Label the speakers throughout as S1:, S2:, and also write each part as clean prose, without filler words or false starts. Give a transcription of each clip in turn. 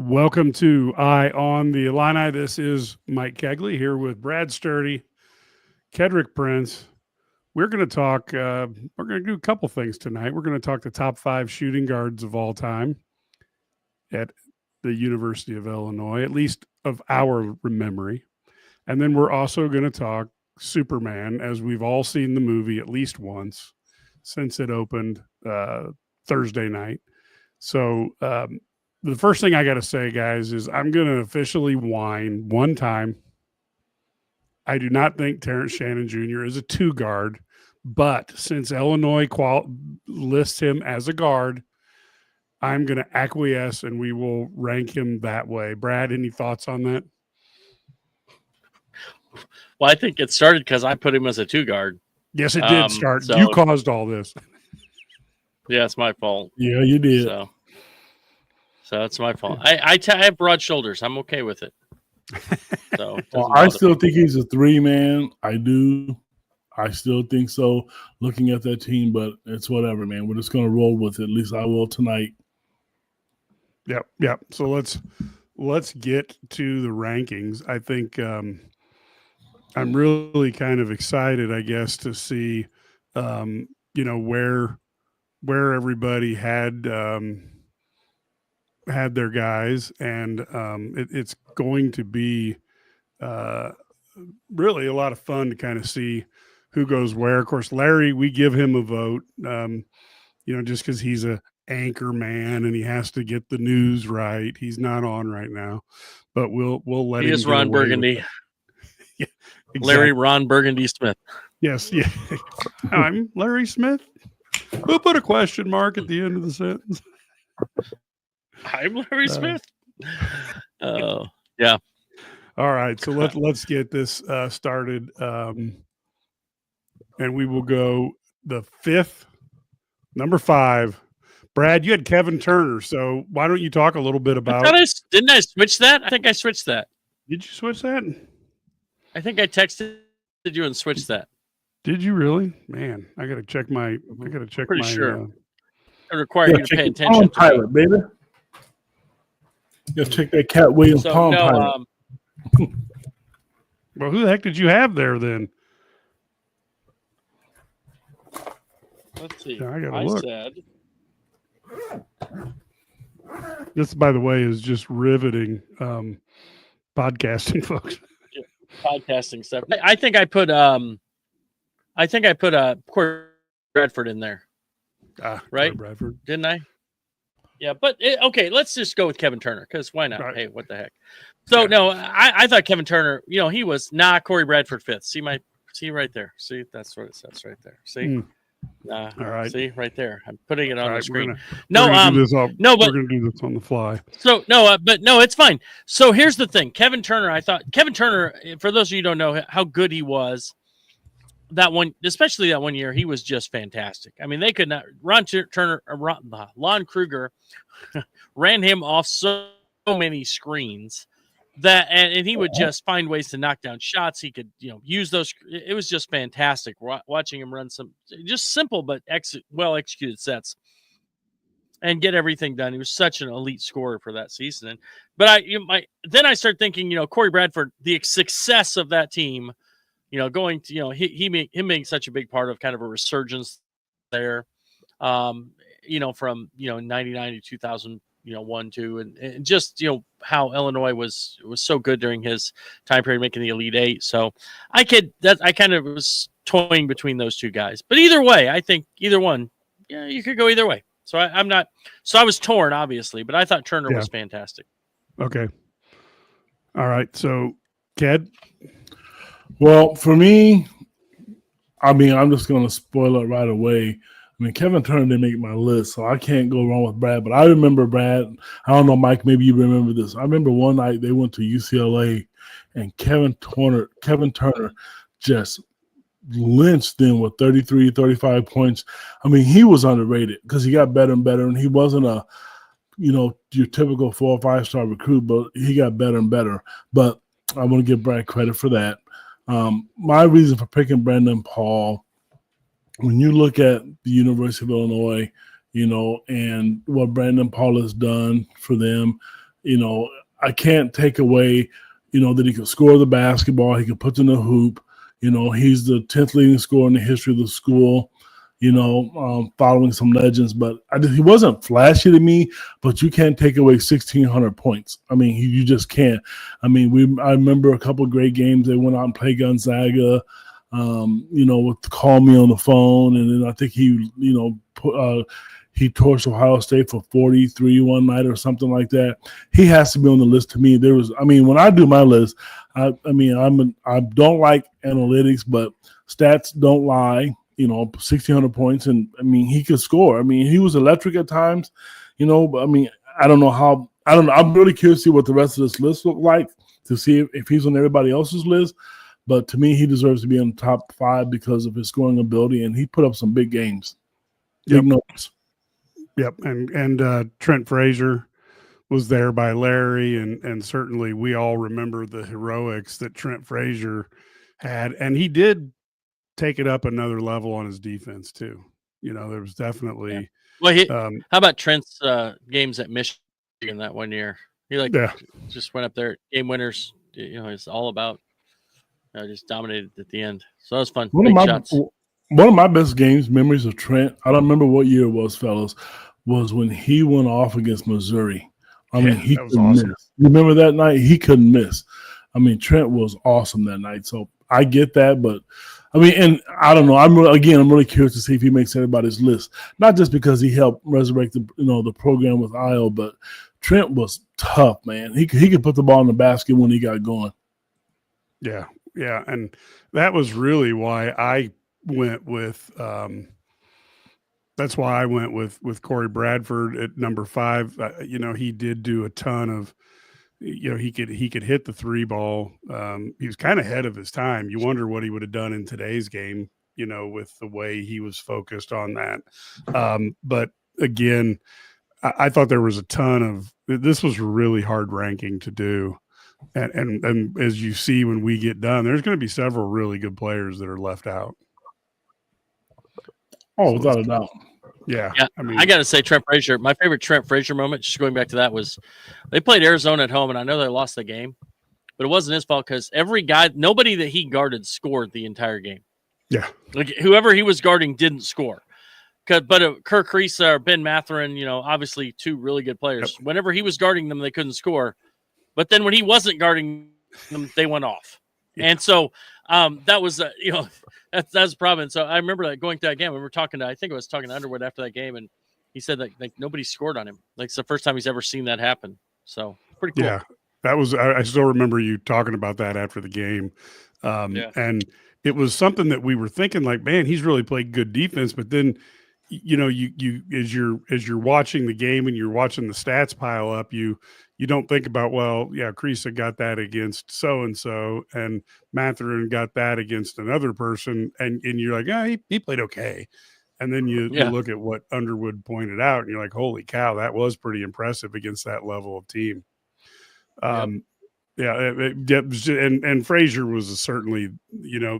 S1: Welcome to Eye on the Illini. This is Mike Kegley here with Brad Sturdy, Kedrick Prince. We're going to talk, we're going to do a couple things tonight. We're going to talk the top 5 shooting guards of all time at the University of Illinois, at least of our memory. And then we're also going to talk Superman, as we've all seen the movie at least once since it opened Thursday night. So, the first thing I got to say, guys, is I'm going to officially whine one time. I do not think Terrence Shannon Jr. is a 2 guard, but since Illinois lists him as a guard, I'm going to acquiesce and we will rank him that way. Brad, any thoughts on that?
S2: Well, I think it started because I put him as a 2 guard.
S1: Yes, it did start. You caused all this.
S2: Yeah, it's my fault.
S3: Yeah, you did.
S2: So it's my fault. I have broad shoulders. I'm okay with it. So
S3: well, I still think he's a 3 man. I do. I still think so. Looking at that team, but it's whatever, man. We're just going to roll with it. At least I will tonight.
S1: Yep. So let's get to the rankings. I think I'm really kind of excited, I guess, to see where everybody had their guys, and it's going to be really a lot of fun to kind of see who goes where. Of course, Larry, we give him a vote, just because he's a anchor man and he has to get the news right. He's not on right now, but we'll let him.
S2: He is Ron Burgundy.
S1: Yeah, exactly.
S2: Larry Ron Burgundy Smith.
S1: Yes, yeah. I'm Larry Smith. We'll put a question mark at the end of the sentence.
S2: I'm Larry Smith. Oh, yeah.
S1: All right, so let's get this started, and we will go the 5th, number 5. Brad, you had Kevin Turner, so why don't you talk a little bit about?
S2: Didn't I switch that? I think I switched that.
S1: Did you switch that?
S2: I think I texted you and switched that.
S1: Did you really? Man, I got to check my.
S2: Pretty sure. It required you to pay attention.
S3: To pilot, baby. Just check that Cat Williams Palm pilot.
S1: Well, who the heck did you have there then?
S2: Let's see.
S1: Yeah,
S2: I
S1: look.
S2: said.
S1: This, by the way, is just riveting podcasting, folks.
S2: Yeah, podcasting stuff. I think I put Corey Bradford in there. Right?
S1: Bradford.
S2: Didn't I? Yeah, but okay, let's just go with Kevin Turner, because why not? Right. Hey, what the heck? So, no, I thought Kevin Turner, he was Corey Bradford 5th. See right there. See, that's what it says right there. See?
S1: All right.
S2: See, right there. I'm putting it on the screen.
S1: We're going to do this on the fly.
S2: So, it's fine. So, here's the thing. Kevin Turner, for those of you who don't know how good he was, especially that one year, he was just fantastic. I mean, they could not. Lon Kruger ran him off so many screens and he would just find ways to knock down shots. He could, use those. It was just fantastic watching him run some just simple but well executed sets and get everything done. He was such an elite scorer for that season. But then I started thinking, Corey Bradford, the success of that team. Going to, him being such a big part of kind of a resurgence there, from 99 to 2001, 2, and just, how Illinois was so good during his time period, making the Elite Eight. So I kind of was toying between those 2 guys, but either way, I think either one, you could go either way. So I was torn, obviously, but I thought Turner was fantastic.
S1: Okay. All right. So Ked.
S3: Well, for me, I'm just going to spoil it right away. Kevin Turner didn't make my list, so I can't go wrong with Brad. But I remember Brad. I don't know, Mike, maybe you remember this. I remember one night they went to UCLA, and Kevin Turner just lynched them with 33, 35 points. He was underrated because he got better and better, and he wasn't your typical 4 or 5 star recruit, but he got better and better. But I want to give Brad credit for that. My reason for picking Brandon Paul, when you look at the University of Illinois, and what Brandon Paul has done for them, I can't take away, that he could score the basketball, he could put in the hoop. He's the 10th leading scorer in the history of the school. Following some legends, but he wasn't flashy to me. But you can't take away 1,600 points. I mean, you just can't. I mean, I remember a couple of great games. They went out and played Gonzaga. With Call Me on the Phone, and then I think he torched Ohio State for 43 one night or something like that. He has to be on the list to me. When I do my list, I don't like analytics, but stats don't lie. 1,600 points, and he could score. He was electric at times. But I don't know how. I don't know. I'm really curious to see what the rest of this list look like, to see if he's on everybody else's list. But to me, he deserves to be in the top 5 because of his scoring ability, and he put up some big games. Big numbers.
S1: Yep, and Trent Frazier was there by Larry, and certainly we all remember the heroics that Trent Frazier had, and he did take it up another level on his defense too. There was definitely.
S2: Yeah. Well, how about Trent's games at Michigan that one year? He just went up there, game winners. It's all about. Just dominated at the end, so that was fun. One
S3: of my best memories of Trent. I don't remember what year it was, fellas. Was when he went off against Missouri. He couldn't miss. You remember that night? He couldn't miss. Trent was awesome that night. So I get that, but and I don't know. I'm really curious to see if he makes everybody's list. Not just because he helped resurrect the program with Iowa, but Trent was tough, man. He could put the ball in the basket when he got going.
S1: Yeah, and that was really why I went with. That's why I went with Corey Bradford at number 5. He did do a ton of. He could hit the 3 ball. He was kind of ahead of his time. You wonder what he would have done in today's game, with the way he was focused on that. But again, I thought there was a ton of. This was a really hard ranking to do. And as you see when we get done, there's going to be several really good players that are left out.
S3: Oh, without a doubt.
S1: Yeah.
S2: I got to say, Trent Frazier, my favorite Trent Frazier moment, just going back to that, was they played Arizona at home, and I know they lost the game, but it wasn't his fault because nobody that he guarded scored the entire game.
S1: Yeah.
S2: Like whoever he was guarding didn't score. But Kirk Kriisa or Ben Mathurin, obviously 2 really good players. Yep. Whenever he was guarding them, they couldn't score. But then when he wasn't guarding them, they went off. Yeah. And so that was, that's the problem. And so I remember that going through that game. We were talking to, I think I was talking to Underwood after that game, and he said that nobody scored on him. Like it's the first time he's ever seen that happen. So pretty cool.
S1: Yeah, that was. I still remember you talking about that after the game, and it was something that we were thinking like, man, he's really played good defense. But then, you as you're watching the game and you're watching the stats pile up, you don't think about, well, yeah, Kriisa got that against so-and-so, and Mathurin got that against another person, and you're like, he played okay. And then you look at what Underwood pointed out, and you're like, holy cow, that was pretty impressive against that level of team. And Frazier was certainly,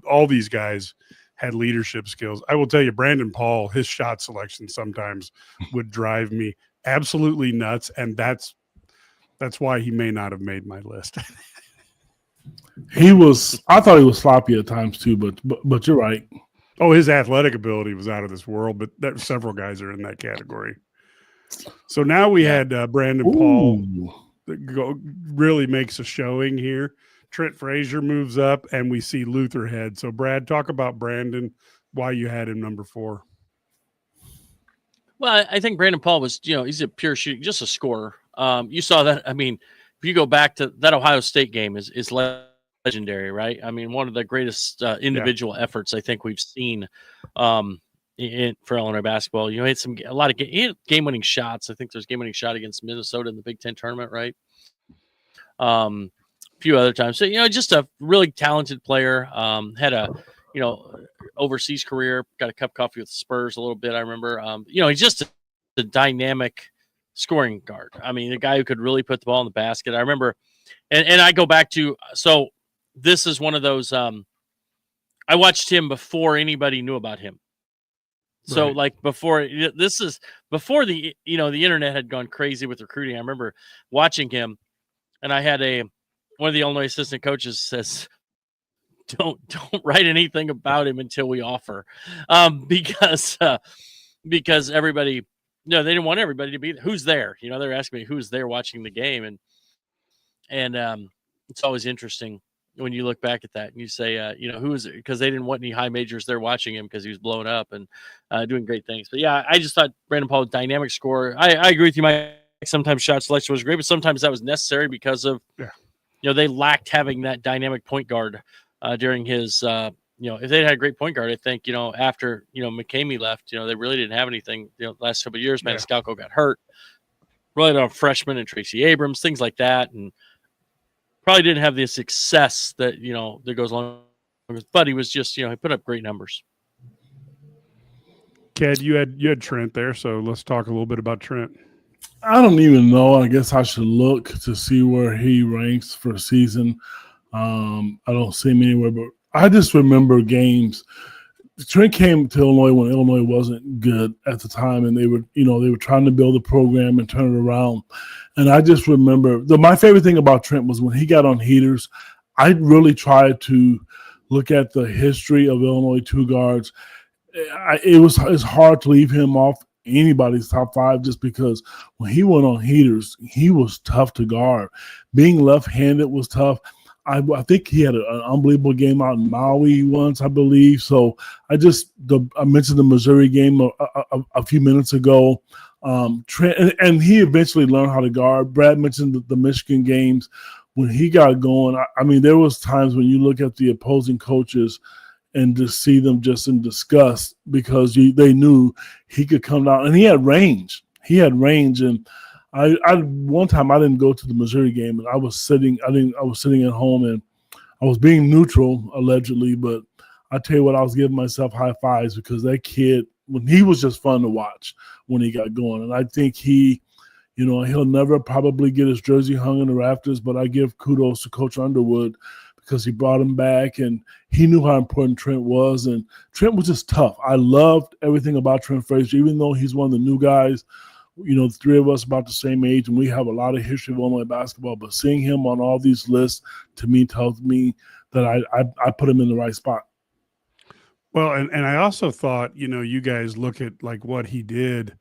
S1: all these guys had leadership skills. I will tell you, Brandon Paul, his shot selection sometimes would drive me absolutely nuts, and that's why he may not have made my list.
S3: I thought he was sloppy at times too, but you're right.
S1: Oh, his athletic ability was out of this world, but several guys are in that category. So now we had Brandon Paul that really makes a showing here. Trent Frazier moves up, and we see Luther Head. So, Brad, talk about Brandon, why you had him number 4.
S2: Well, I think Brandon Paul was, he's a pure shooter, just a scorer. You saw that. If you go back to that Ohio State game is legendary, right? One of the greatest individual efforts I think we've seen for Illinois basketball. He had a lot of game-winning shots. I think there's game-winning shot against Minnesota in the Big Ten tournament, right? A few other times. So, just a really talented player. Had a, overseas career, got a cup of coffee with the Spurs a little bit, I remember. He's just a dynamic scoring guard. The guy who could really put the ball in the basket. I remember, and I go back to, so this is one of those, I watched him before anybody knew about him. So
S1: Right.
S2: like before the the internet had gone crazy with recruiting. I remember watching him, and I had one of the Illinois assistant coaches says, don't write anything about him until we offer, because everybody, they didn't want everybody to be who's there. They're asking me who's there watching the game, and it's always interesting when you look back at that and you say, who is it? Because they didn't want any high majors there watching him because he was blowing up and doing great things. But yeah, I just thought Brandon Paul was a dynamic scorer. I agree with you, Mike. Sometimes shot selection was great, but sometimes that was necessary because of, they lacked having that dynamic point guard during his, if they had a great point guard, I think, after, McCamey left, they really didn't have anything, last couple of years. Maniscalco got hurt. Really on freshman and Tracy Abrams, things like that. And probably didn't have the success that, that goes along with, but he was just, he put up great numbers.
S1: Ked, you had Trent there, so let's talk a little bit about Trent.
S3: I don't even know. I guess I should look to see where he ranks for a season. I don't see him anywhere, but I just remember games. Trent came to Illinois when Illinois wasn't good at the time, and they were trying to build a program and turn it around. And I just remember my favorite thing about Trent was when he got on heaters. I really tried to look at the history of Illinois two guards. It's hard to leave him off anybody's top five just because when he went on heaters, he was tough to guard. Being left-handed was tough. I think he had an unbelievable game out in Maui once, I believe. So I mentioned the Missouri game a few minutes ago. Trent, and he eventually learned how to guard. Brad mentioned the Michigan games. When he got going, I mean, there was times when you look at the opposing coaches and just see them just in disgust because they knew he could come down, and he had range. And I one time I didn't go to the Missouri game, and I was sitting at home, and I was being neutral allegedly, but I tell you what, I was giving myself high fives because that kid, when he was just fun to watch when he got going. And I think he'll never probably get his jersey hung in the rafters, but I give kudos to Coach Underwood because he brought him back and he knew how important Trent was. And Trent was just tough. I loved everything about Trent Frazier, even though he's one of the new guys. The three of us about the same age, and we have a lot of history of Illinois basketball. But seeing him on all these lists, to me, tells me that I put him in the right spot.
S1: Well, and I also thought, you guys look at like what he did.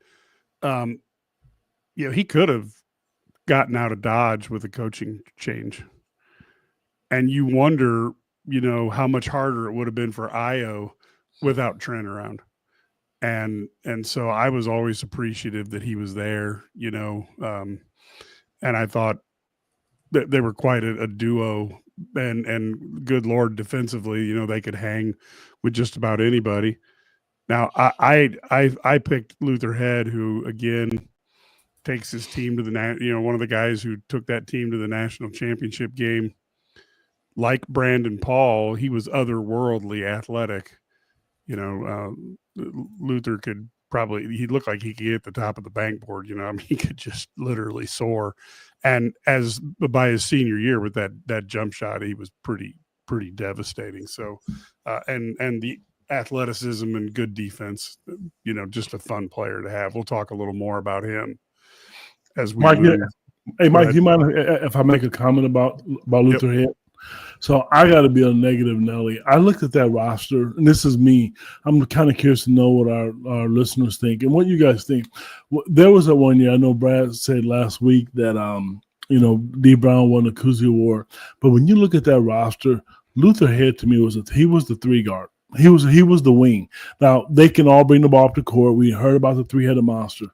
S1: He could have gotten out of Dodge with a coaching change. And you wonder, how much harder it would have been for Io without Trent around. And so I was always appreciative that he was there, and I thought that they were quite a duo, and good Lord, defensively, they could hang with just about anybody. Now I picked Luther Head, who again takes his team to one of the guys who took that team to the national championship game. Like Brandon Paul, he was otherworldly athletic. Luther he looked like he could get at the top of the bank board, he could just literally soar. And by his senior year with that jump shot, he was pretty devastating. So, and the athleticism and good defense, just a fun player to have. We'll talk a little more about him as we move.
S3: Hey, Mike, do you mind if I make a comment about Luther Head? So I got to be a negative Nelly. I looked at that roster, and this is me. I'm kind of curious to know what our listeners think and what you guys think. There was a one year, I know Brad said last week that, D. Brown won the Cousy Award. But when you look at that roster, Luther Head to me he was the three guard. He was the wing. Now, they can all bring the ball up the court. We heard about the three-headed monster.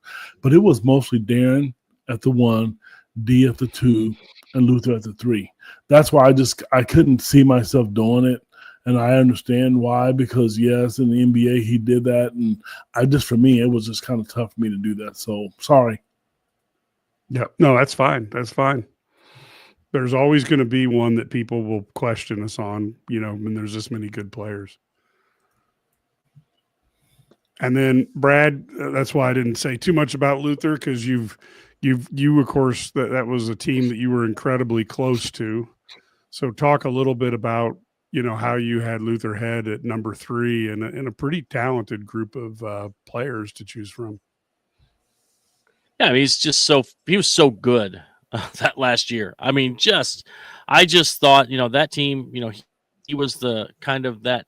S3: But it was mostly Darren at the 1, D at the 2, and Luther at the 3. That's why I couldn't see myself doing it. And I understand why, because yes, in the NBA he did that. And for me, it was just kind of tough for me to do that. So sorry.
S1: Yeah, no, that's fine. That's fine. There's always going to be one that people will question us on, when there's this many good players. And then Brad, that's why I didn't say too much about Luther, because you of course that was a team that you were incredibly close to. So talk a little bit about, how you had Luther Head at number 3 and a pretty talented group of players to choose from.
S2: Yeah, I mean, he was so good that last year. I mean, I just thought, that team, he was the kind of that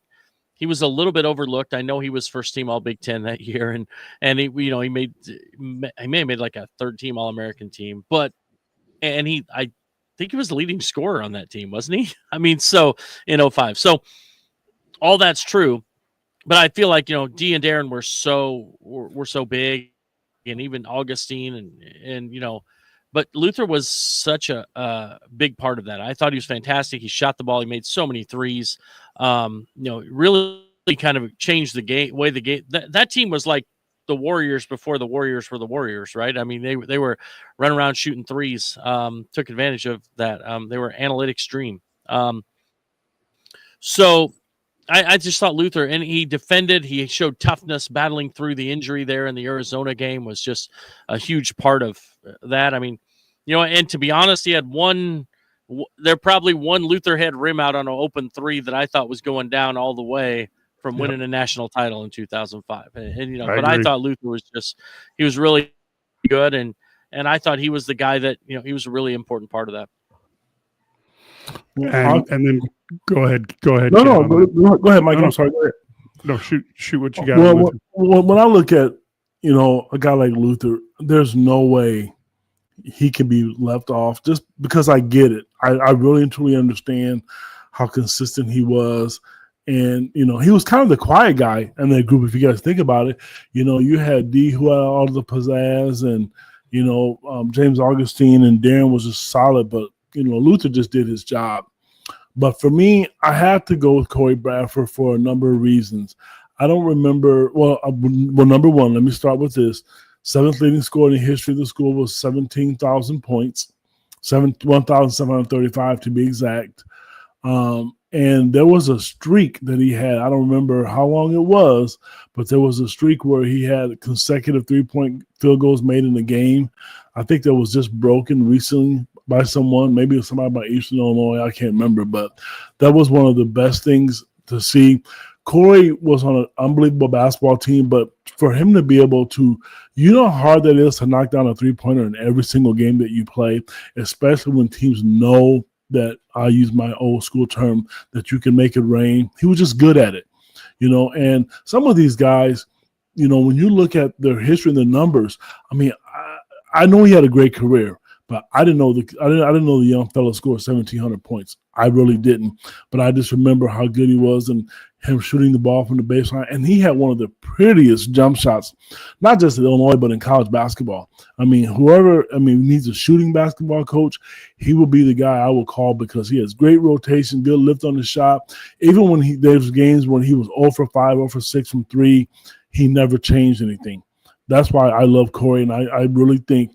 S2: he was a little bit overlooked. I know he was first team All Big Ten that year, and he may have made like a third team All American team, I think he was the leading scorer on that team, wasn't he? I mean, so in 05. So all that's true, but I feel like, Dee and Darren were so big, and even Augustine and but Luther was such a big part of that. I thought he was fantastic. He shot the ball. He made so many threes. Really kind of changed the game. That team was like the Warriors before the Warriors were the Warriors, right? I mean, they were running around shooting threes. Took advantage of that. They were analytic stream. So I just thought Luther, and he defended. He showed toughness, battling through the injury there in the Arizona game was just a huge part of that. I mean, and to be honest, he had there probably one Luther Head rim out on an open 3 that I thought was going down all the way from winning a national title in 2005. I thought Luther he was really good, and I thought he was the guy that he was a really important part of that.
S1: And then go ahead.
S3: No, go ahead, Mike. I'm sorry. Go ahead.
S1: No, shoot what you got.
S3: Well, when I look at a guy like Luther, there's no way he can be left off just because I get it. I really and truly understand how consistent he was. And, he was kind of the quiet guy in that group. If you guys think about it, you had D who had all the pizzazz and, James Augustine and Darren was just solid, but, Luther just did his job. But for me, I had to go with Corey Bradford for a number of reasons. I don't remember. Well, number one, let me start with this. 7th leading scorer in the history of the school was 17,000 points, 1,735 to be exact. And there was a streak that he had. I don't remember how long it was, but there was a streak where he had consecutive 3-point field goals made in the game. I think that was just broken recently by someone, maybe it was somebody by Eastern Illinois. I can't remember, but that was one of the best things to see. Corey was on an unbelievable basketball team, but for him to be able to, how hard that is to knock down a 3-pointer in every single game that you play, especially when teams know that, I use my old school term, that you can make it rain. He was just good at it, and some of these guys, when you look at their history and their numbers, I mean, I know he had a great career, but I didn't know the young fellow scored 1,700 points. I really didn't, but I just remember how good he was and him shooting the ball from the baseline. And he had one of the prettiest jump shots, not just in Illinois, but in college basketball. I mean, whoever needs a shooting basketball coach, he will be the guy I will call because he has great rotation, good lift on the shot. Even when there's games when he was 0 for 5, 0 for 6 from 3, he never changed anything. That's why I love Corey, and I really think,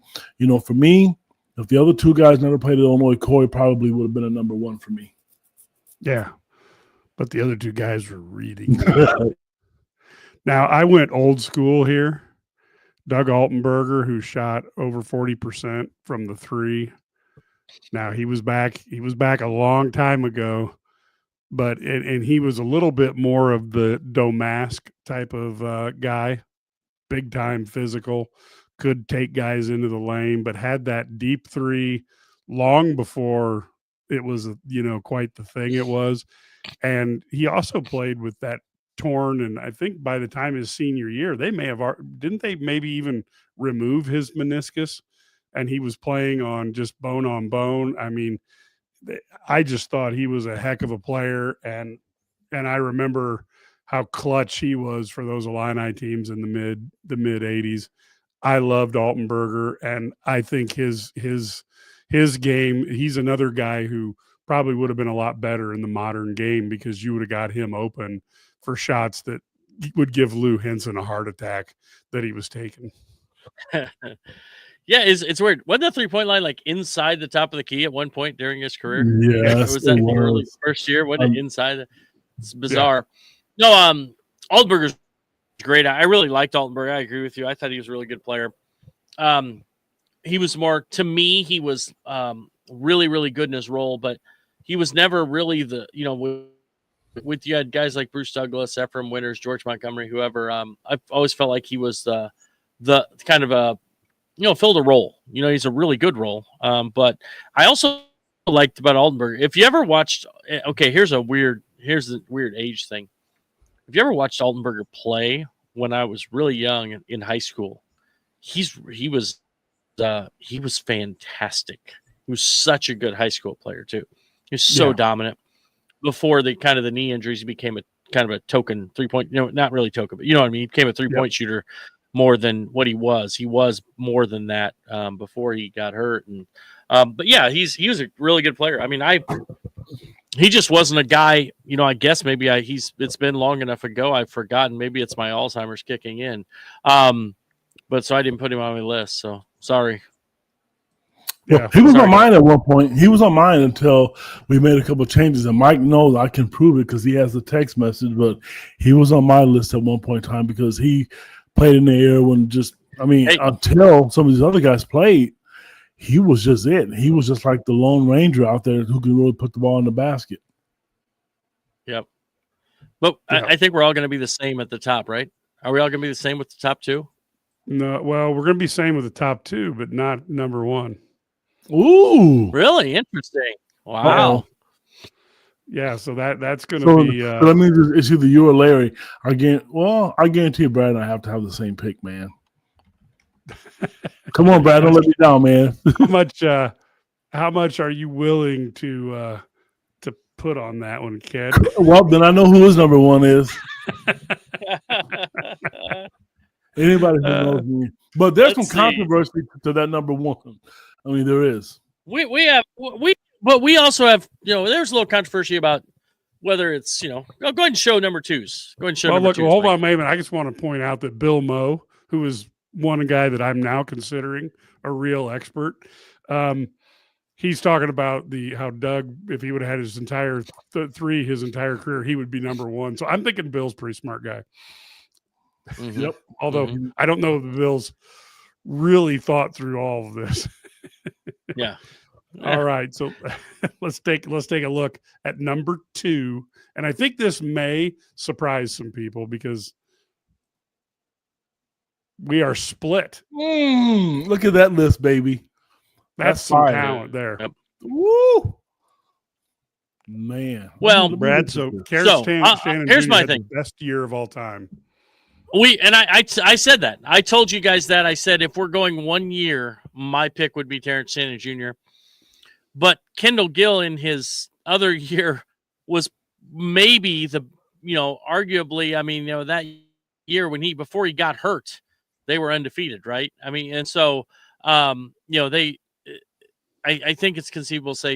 S3: for me, if the other two guys never played at Illinois, Corey probably would have been a number 1 for me.
S1: Yeah, but the other two guys were reading. Now, I went old school here. Doug Altenberger, who shot over 40% from the 3. Now, he was back a long time ago, but and he was a little bit more of the Domask type of guy, big time physical, could take guys into the lane, but had that deep 3 long before it was, quite the thing it was. And he also played with that torn, and I think by the time his senior year, didn't they maybe even remove his meniscus, and he was playing on just bone on bone. I mean, I just thought he was a heck of a player, and I remember how clutch he was for those Illini teams in the mid 80s. I loved Altenberger, and I think his game, he's another guy who probably would have been a lot better in the modern game because you would have got him open for shots that would give Lou Henson a heart attack that he was taking.
S2: Yeah, it's weird. Wasn't the 3-point line like inside the top of the key at one point during his career?
S3: Yes,
S2: was that the early first year? Wasn't it inside? It's bizarre. Yeah. No, Altenberger's great. I really liked Altenberger. I agree with you. I thought he was a really good player. He was more, to me, he was really, really good in his role, but he was never really the, with you had guys like Bruce Douglas, Ephraim Winters, George Montgomery, whoever. I've always felt like he was the kind of a filled a role. He's a really good role. But I also liked about Altenberger. If you ever watched, okay, here's the weird age thing. If you ever watched Altenberger play when I was really young in high school, he was fantastic. He was such a good high school player too. He was so dominant. Before the knee injuries, he became a kind of a token 3-point, not really token, but you know what I mean? He became a 3-point shooter more than what he was. He was more than that before he got hurt. And but yeah, he was a really good player. I mean, he just wasn't a guy, I guess maybe it's been long enough ago. I've forgotten. Maybe it's my Alzheimer's kicking in. But so I didn't put him on my list. So sorry.
S3: Well, he was on mine at one point. He was on mine until we made a couple of changes. And Mike knows I can prove it because he has the text message. But he was on my list at one point in time because he played in the era when until some of these other guys played, he was just it. He was just like the Lone Ranger out there who could really put the ball in the basket.
S2: Yep. But I think we're all going to be the same at the top, right? Are we all going to be the same with the top two?
S1: No. Well, we're going to be same with the top two, but not number one.
S3: Ooh,
S2: really interesting. Wow.
S3: Uh-oh.
S1: Yeah, so that's going to be.
S3: So that means it's either you or Larry. I guarantee you, Brad and I have to have the same pick, man. Come on, Brad, don't let me down, man.
S1: How much are you willing to put on that one, kid?
S3: Well, then I know who his number one is. Anybody who knows me, but there's some controversy to that number one. I mean, there is.
S2: But we also have, there's a little controversy about whether it's, go ahead and show number twos. Go ahead and show number twos.
S1: Hold on, Maven. I just want to point out that Bill Moe, who is one guy that I'm now considering a real expert, he's talking about how Doug, if he would have had his entire his entire career, he would be number one. So I'm thinking Bill's a pretty smart guy.
S2: Mm-hmm.
S1: Yep. Although I don't know if the Bills really thought through all of this.
S2: Yeah.
S1: All right, so let's take a look at number 2, and I think this may surprise some people because we are split.
S3: Look at that list, baby.
S1: That's some talent there.
S2: Yep.
S3: Woo, man.
S2: Well,
S1: Brad. So Shannon
S2: here's
S1: Jr.
S2: my
S1: had
S2: thing.
S1: The best year of all time.
S2: I said that. I told you guys that. I said if we're going 1 year, my pick would be Terrence Shannon Jr. But Kendall Gill in his other year was maybe arguably, that year before he got hurt, they were undefeated, right? I mean, and so, I think it's conceivable to say,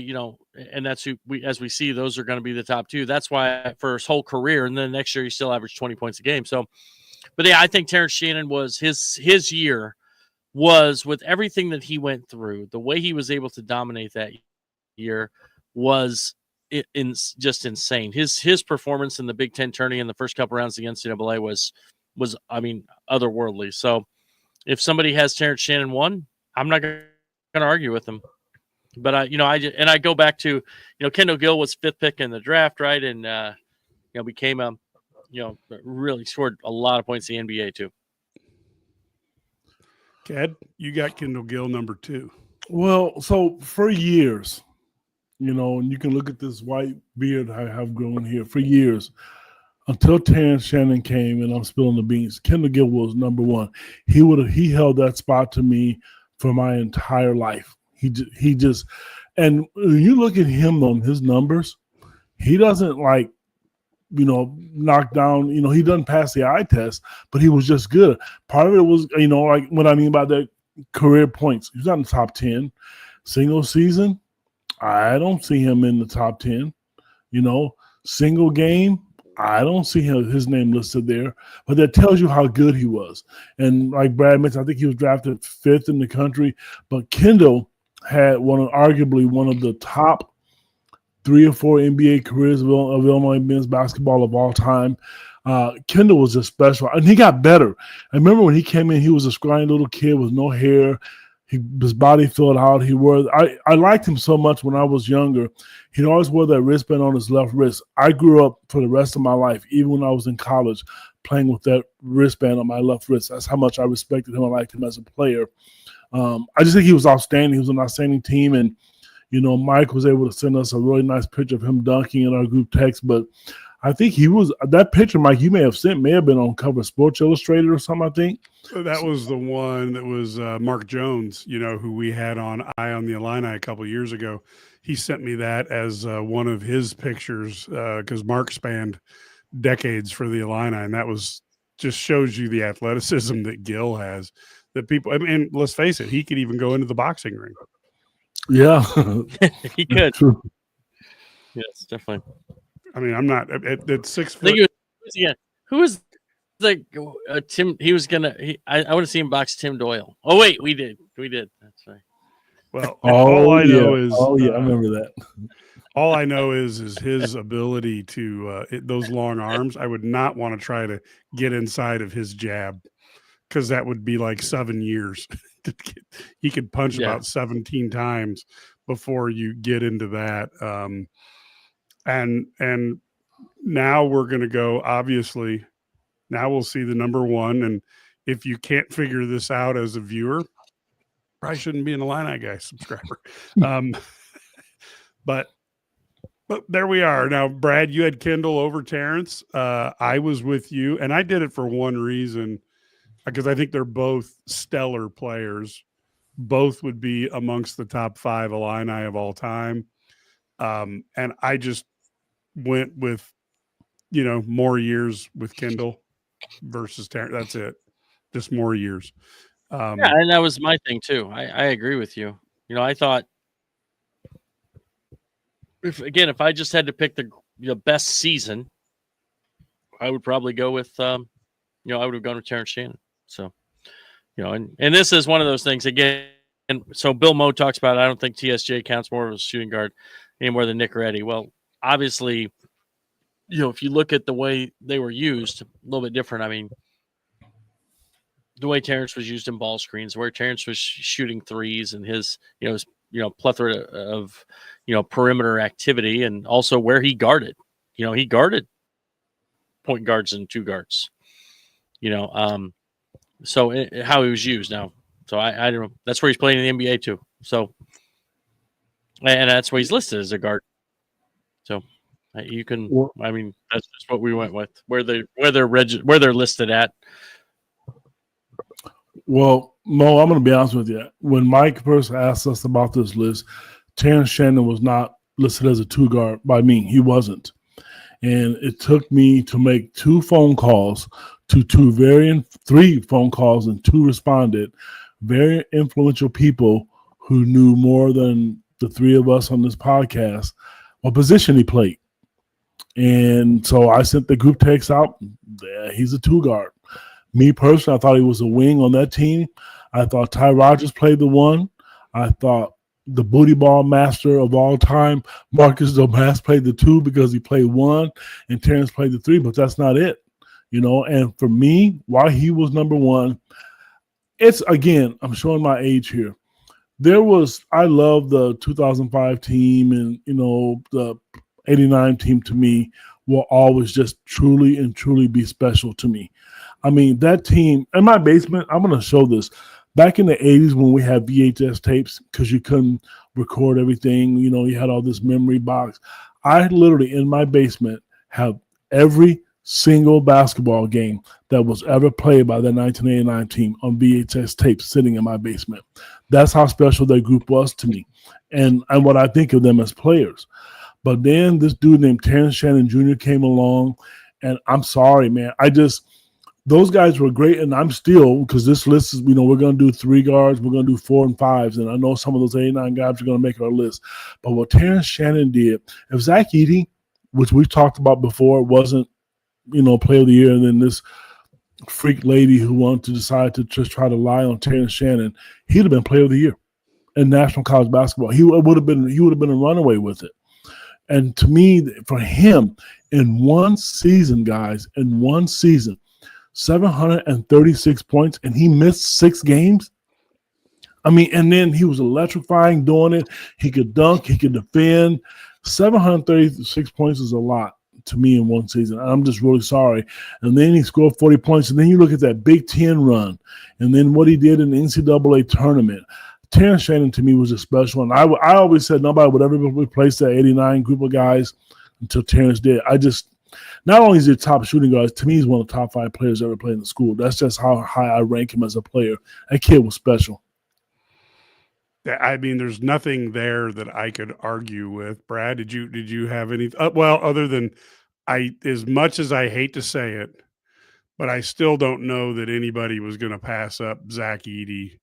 S2: and that's who as we see, those are going to be the top two. That's why for his whole career, and then next year he still averaged 20 points a game. So, but yeah, I think Terrence Shannon was his year was with everything that he went through, the way he was able to dominate that year was just insane. His performance in the Big Ten tourney in the first couple rounds against NCAA was otherworldly. So if somebody has Terrence Shannon 1, I'm not going to argue with him. But I go back to Kendall Gill was 5th pick in the draft, right? And became really scored a lot of points in the NBA too.
S1: Ted, you got Kendall Gill number 2.
S3: Well, so for years, and you can look at this white beard I have grown here for years until Terrence Shannon came, and I'm spilling the beans. Kendall Gill was number 1. He held that spot to me for my entire life. He just, and when you look at him on his numbers, he doesn't knock down, he doesn't pass the eye test, but he was just good. Part of it was, like what I mean by that career points. He's not in the top 10. Single season, I don't see him in the top 10. Single game, I don't see his name listed there, but that tells you how good he was. And like Brad mentioned, I think he was drafted 5th in the country, but Kendall had arguably one of the top 3 or 4 NBA careers of Illinois men's basketball of all time. Kendall was just special, and he got better. I remember when he came in, he was a scrawny little kid with no hair. His body filled out. I liked him so much when I was younger. He'd always wear that wristband on his left wrist. I grew up for the rest of my life, even when I was in college, playing with that wristband on my left wrist. That's how much I respected him. I liked him as a player. I just think he was outstanding. He was an outstanding team. And, Mike was able to send us a really nice picture of him dunking in our group text. But I think that picture, Mike, you may have sent, may have been on cover of Sports Illustrated or something, I think.
S1: That was the one that was Mark Jones, who we had on Eye on the Illini a couple of years ago. He sent me that as one of his pictures because Mark spanned decades for the Illini, and that was just shows you the athleticism that Gil has. That people, and let's face it, he could even go into the boxing ring.
S3: Yeah,
S2: he could.
S3: True.
S2: Yes, definitely.
S1: I mean, I'm not at 6 foot.
S2: I think who was the Tim? He was gonna. I want to see him box Tim Doyle. Oh wait, we did. That's right.
S1: Well, all I know is.
S3: Oh yeah, I remember that.
S1: All I know is his ability to those long arms. I would not want to try to get inside of his jab because that would be like 7 years. He could punch about 17 times before you get into that. And now we're going to go, obviously, now we'll see the number one. And if you can't figure this out as a viewer, probably shouldn't be an Illini Guy subscriber. But there we are. Now, Brad, you had Kendall over Terrence. I was with you, and I did it for one reason, because I think they're both stellar players. Both would be amongst the top 5 Illini of all time. And I just went with, more years with Kendall versus Terrence. That's it. Just more years.
S2: And that was my thing too. I agree with you. I thought if I just had to pick the best season, I would probably go with I would have gone with Terrence Shannon. So, and this is one of those things again. And so Bill Moe talks about, I don't think TSJ counts more as a shooting guard any more than Nick or Eddie. Well, obviously, if you look at the way they were used, a little bit different. I mean, the way Terrence was used in ball screens, where Terrence was shooting threes and his, plethora of, perimeter activity, and also where he guarded. He guarded point guards and two guards. So how he was used now. So I don't know. That's where he's playing in the NBA too. So, and that's where he's listed as a guard. So you can. I mean, that's just what we went with. Where they're listed at.
S3: Well, Mo, I'm going to be honest with you. When Mike first asked us about this list, Terrence Shannon was not listed as a 2 guard by me. He wasn't. And it took me to make 2 phone calls to 3 phone calls, and 2 responded. Very influential people who knew more than the 3 of us on this podcast what position he played. And so I sent the group text out. Yeah, he's a 2 guard. Me personally, I thought he was a wing on that team. I thought Ty Rogers played the 1. I thought the booty ball master of all time, Marcus Domask, played the 2 because he played 1, and Terrence played the 3, but that's not it. And for me, why he was number 1, it's, again, I'm showing my age here. I love the 2005 team, and, the 89 team to me will always just truly and truly be special to me. I mean, that team, in my basement, I'm going to show this. Back in the 80s when we had VHS tapes, because you couldn't record everything, you had all this memory box. I literally, in my basement, have every single basketball game that was ever played by the 1989 team on VHS tapes sitting in my basement. That's how special that group was to me, and what I think of them as players. But then this dude named Terrence Shannon Jr. came along, and I'm sorry, man. Those guys were great, and I'm still, because this list is, we're going to do 3 guards, we're going to do 4 and 5s, and I know some of those 89 guys are going to make our list. But what Terrence Shannon did, if Zach Edey, which we've talked about before, wasn't, player of the year, and then this freak lady who wanted to decide to just try to lie on Terrence Shannon, he'd have been player of the year in National College Basketball. He would have been a runaway with it. And to me, for him, in one season, guys, 736 points, and he missed 6 games. I mean, and then he was electrifying doing it. He could dunk. He could defend. 736 points is a lot to me in one season. I'm just really sorry. And then he scored 40 points. And then you look at that Big Ten run and then what he did in the NCAA tournament. Terrence Shannon to me was a special one. I always said nobody would ever replace that 89 group of guys until Terrence did. Not only is he a top shooting guard, to me he's one of the top 5 players ever played in the school. That's just how high I rank him as a player. That kid was special.
S1: I mean, there's nothing there that I could argue with. Brad, did you have any? Well, other than as much as I hate to say it, but I still don't know that anybody was going to pass up Zach Edey.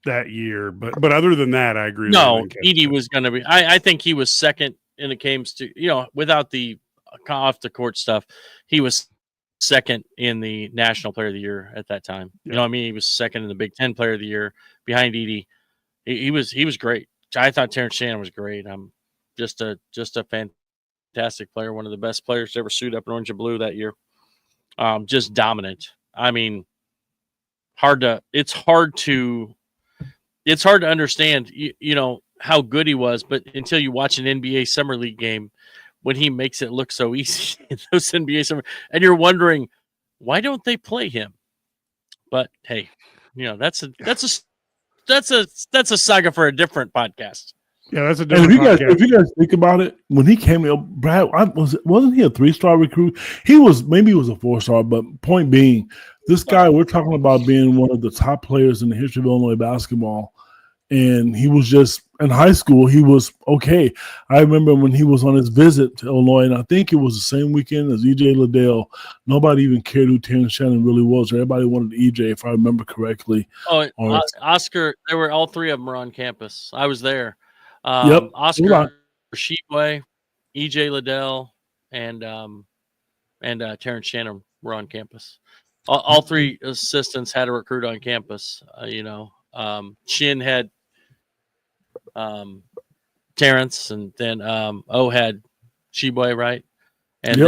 S1: That year, but other than that, I agree.
S2: No, Edey was going to be. I think he was second in the games to without the off the court stuff. He was second in the National Player of the Year at that time.
S1: Yeah.
S2: He was second in the Big Ten Player of the Year behind Edey. He was great. I thought Terrence Shannon was great. Just a fantastic player, one of the best players to ever suit up in orange and blue that year. Just dominant. I mean, it's hard to understand, how good he was, but until you watch an NBA Summer League game, when he makes it look so easy in those NBA Summer, and you're wondering, why don't they play him? But hey, that's a saga for a different podcast.
S1: Yeah, that's a different
S3: podcast. If you guys think about it, when he came in, Brad, wasn't he a 3-star recruit? Maybe he was a 4-star, but point being, this guy, we're talking about being one of the top players in the history of Illinois basketball. And he was just in high school, he was okay. I remember when he was on his visit to Illinois, and I think it was the same weekend as EJ Liddell. Nobody even cared who Terrence Shannon really was. Everybody wanted EJ, if I remember correctly.
S2: Oh, Oscar, there were all 3 of them were on campus. I was there.
S3: Yep.
S2: Oscar Sheboy, EJ Liddell, and Terrence Shannon were on campus. All 3 assistants had a recruit on campus. Shin had Terrence, and then O had Sheboy, right? And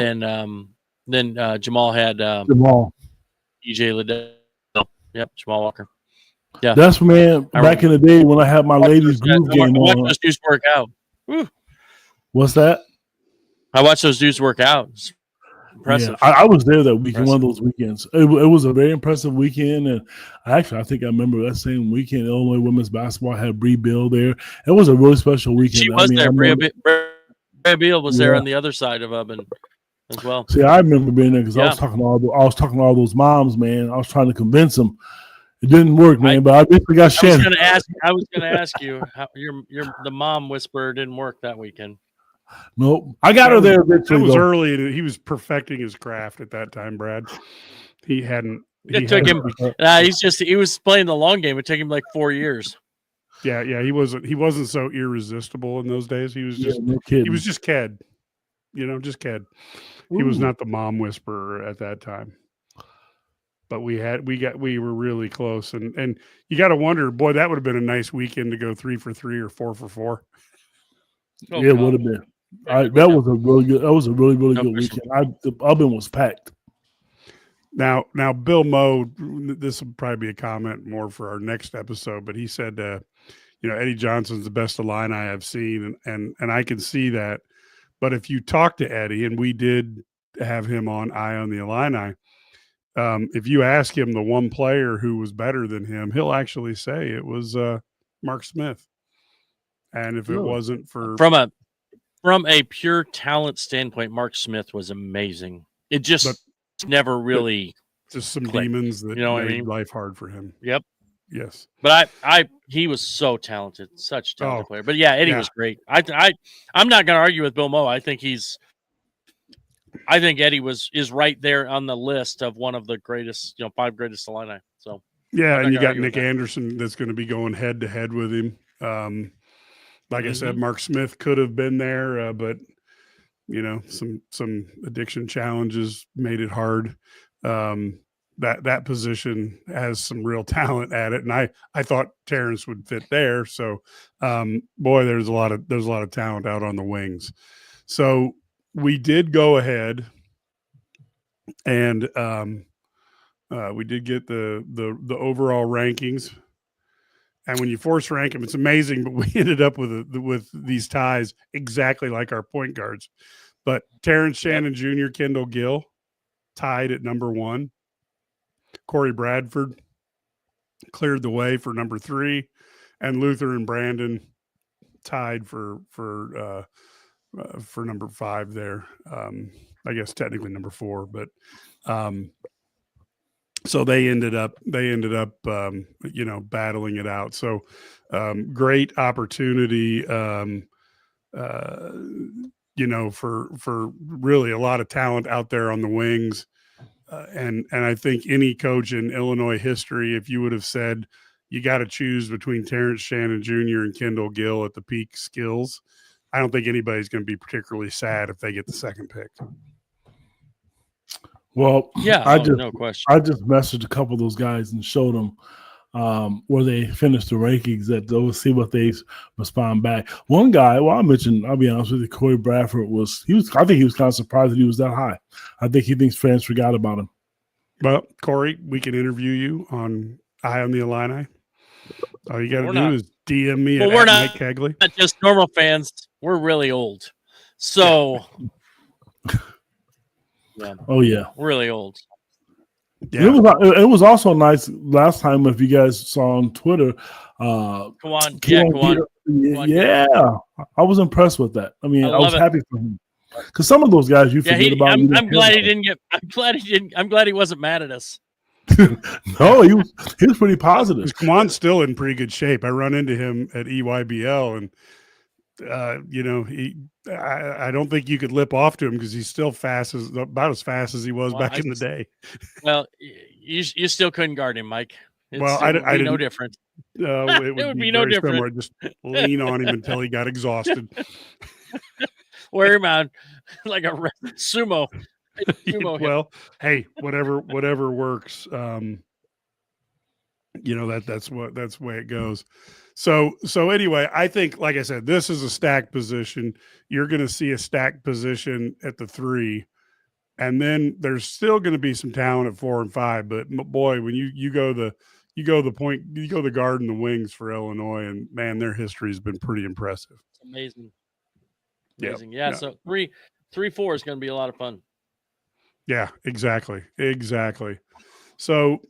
S2: then Jamal had EJ Liddell. Yep, Jamal Walker. Yeah,
S3: that's back in the day when I had my ladies groove game on.
S2: Watch those dudes work out. Woo.
S3: What's that?
S2: I watched those dudes work out. It's impressive.
S3: Yeah, I was there that weekend, one of those weekends. It was a very impressive weekend, and I think I remember that same weekend. Illinois women's basketball had Bree Bill there. It was a really special weekend.
S2: She was there. Bree Bill was there on the other side of Ubben as well.
S3: See, I remember being there because I was talking to all those moms, man. I was trying to convince them. It didn't work, man. But I basically got Shannon.
S2: I was going to ask you how the mom whisperer didn't work that weekend.
S3: Nope. I got her there eventually.
S1: It was early. He was perfecting his craft at that time, Brad. He hadn't.
S2: It took him. He was playing the long game. It took him like 4 years.
S1: Yeah. He wasn't so irresistible in those days. He was just. He was just Ked. Just Ked. He was not the mom whisperer at that time. But we were really close, and you got to wonder, boy, that would have been a nice weekend to go 3 for 3 or 4 for 4.
S3: Oh, yeah, it would have been. That was a really good. That was a really good weekend. The oven was packed.
S1: Now, Bill Moe, this will probably be a comment more for our next episode, but he said, Eddie Johnson's the best Illini I've seen, and I can see that. But if you talk to Eddie, and we did have him on Eye on the Illini, if you ask him the one player who was better than him, he'll actually say it was Mark Smith. And if it wasn't for
S2: from a pure talent standpoint, Mark Smith was amazing. It just never really
S1: just some clicked. Demons that made life hard for him.
S2: Yep.
S1: Yes.
S2: But he was so talented, such a talented player. But yeah, Eddie was great. I'm not going to argue with Bill Moe. I think Eddie is right there on the list of one of the greatest, 5 greatest Illini. So
S1: yeah, and you got Nick Anderson that's going to be going head to head with him. Like I said, Mark Smith could have been there, but some addiction challenges made it hard. That position has some real talent at it, and I thought Terrence would fit there. So, boy, there's a lot of talent out on the wings. So we did go ahead and We did get the overall rankings, and when you force rank them, it's amazing. But we ended up with these ties exactly like our point guards. But Terrence Shannon Jr., Kendall Gill tied at number 1. Corey Bradford cleared the way for number 3, and Luther and Brandon tied for number 5 there. I guess technically number 4, but so they ended up battling it out. So great opportunity, for really a lot of talent out there on the wings. And I think any coach in Illinois history, if you would have said you got to choose between Terrence Shannon Jr. and Kendall Gill at the peak skills, I don't think anybody's going to be particularly sad if they get the second pick.
S3: Well,
S2: no question.
S3: I just messaged a couple of those guys and showed them where they finished the rankings, that they'll see what they respond back. One guy, I'll be honest with you, Corey Bradford I think he was kind of surprised that he was that high. I think he thinks fans forgot about him.
S1: Well, Corey, we can interview you on Eye on the Illini. All you got to do is DM me at Mike Kegley.
S2: Not just normal fans. We're really old. So, yeah.
S3: Oh, yeah.
S2: We're really old.
S3: Yeah. It was also nice last time, if you guys saw on Twitter.
S2: Kawan.
S3: Yeah. I was impressed with that. I mean, I was happy for him. Because some of those guys you forget about.
S2: I'm glad he didn't get. I'm glad he wasn't mad at us.
S3: No, he was pretty positive.
S1: Kawan's still in pretty good shape. I run into him at EYBL, and I don't think you could lip off to him because he's still about as fast as he was back in the day.
S2: Well, you still couldn't guard him, Mike.
S1: I didn't.
S2: No different.
S1: It would be no different. Similar. Just lean on him until he got exhausted.
S2: Wear him out like a sumo.
S1: Well, hey, whatever works. That's the way it goes. So anyway, I think, like I said, this is a stacked position. You're going to see a stacked position at the 3, and then there's still going to be some talent at 4 and 5. But boy, when you go the guard and the wings for Illinois, and man, their history has been pretty impressive.
S2: Amazing.
S1: Yep.
S2: Yeah. So 3-4 is going to be a lot of fun.
S1: Yeah, exactly. So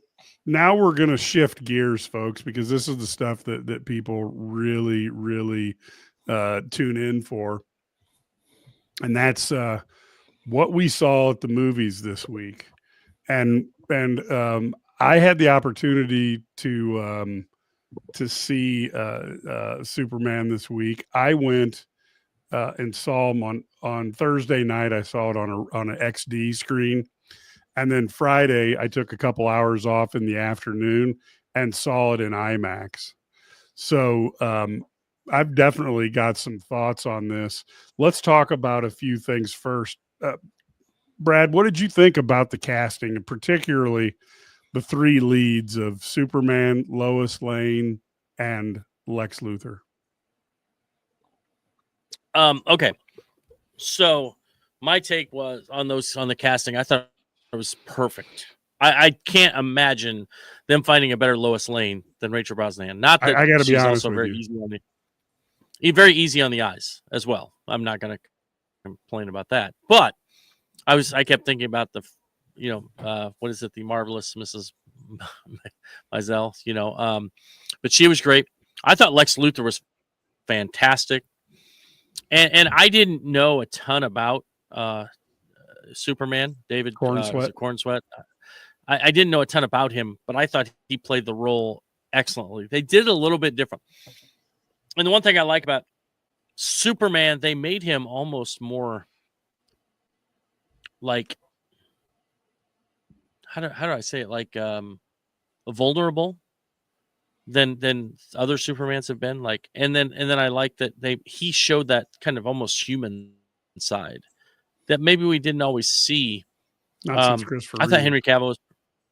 S1: now we're going to shift gears, folks, because this is the stuff that people really, really tune in for. And that's what we saw at the movies this week. And I had the opportunity to see Superman this week. I went and saw him on Thursday night. I saw it on an XD screen. And then Friday, I took a couple hours off in the afternoon and saw it in IMAX. So I've definitely got some thoughts on this. Let's talk about a few things first. Brad, what did you think about the casting, and particularly the 3 leads of Superman, Lois Lane, and Lex Luthor?
S2: Okay. So my take was on the casting. I thought it was perfect. I can't imagine them finding a better Lois Lane than Rachel Brosnahan. Not that
S1: I got to be honest
S2: also
S1: with
S2: very
S1: you.
S2: very easy on the eyes as well. I'm not going to complain about that. But I kept thinking about what is it? The marvelous Mrs. Maisel, but she was great. I thought Lex Luthor was fantastic. And I didn't know a ton about Superman, David Cornsweet. I didn't know a ton about him, but I thought he played the role excellently. They did it a little bit different. And the one thing I like about Superman, they made him almost more like, how do I say it? Like vulnerable than other Supermans have been. Like, and then I like that he showed that kind of almost human side that maybe we didn't always see.
S1: Not since Christopher
S2: I thought Henry Cavill was,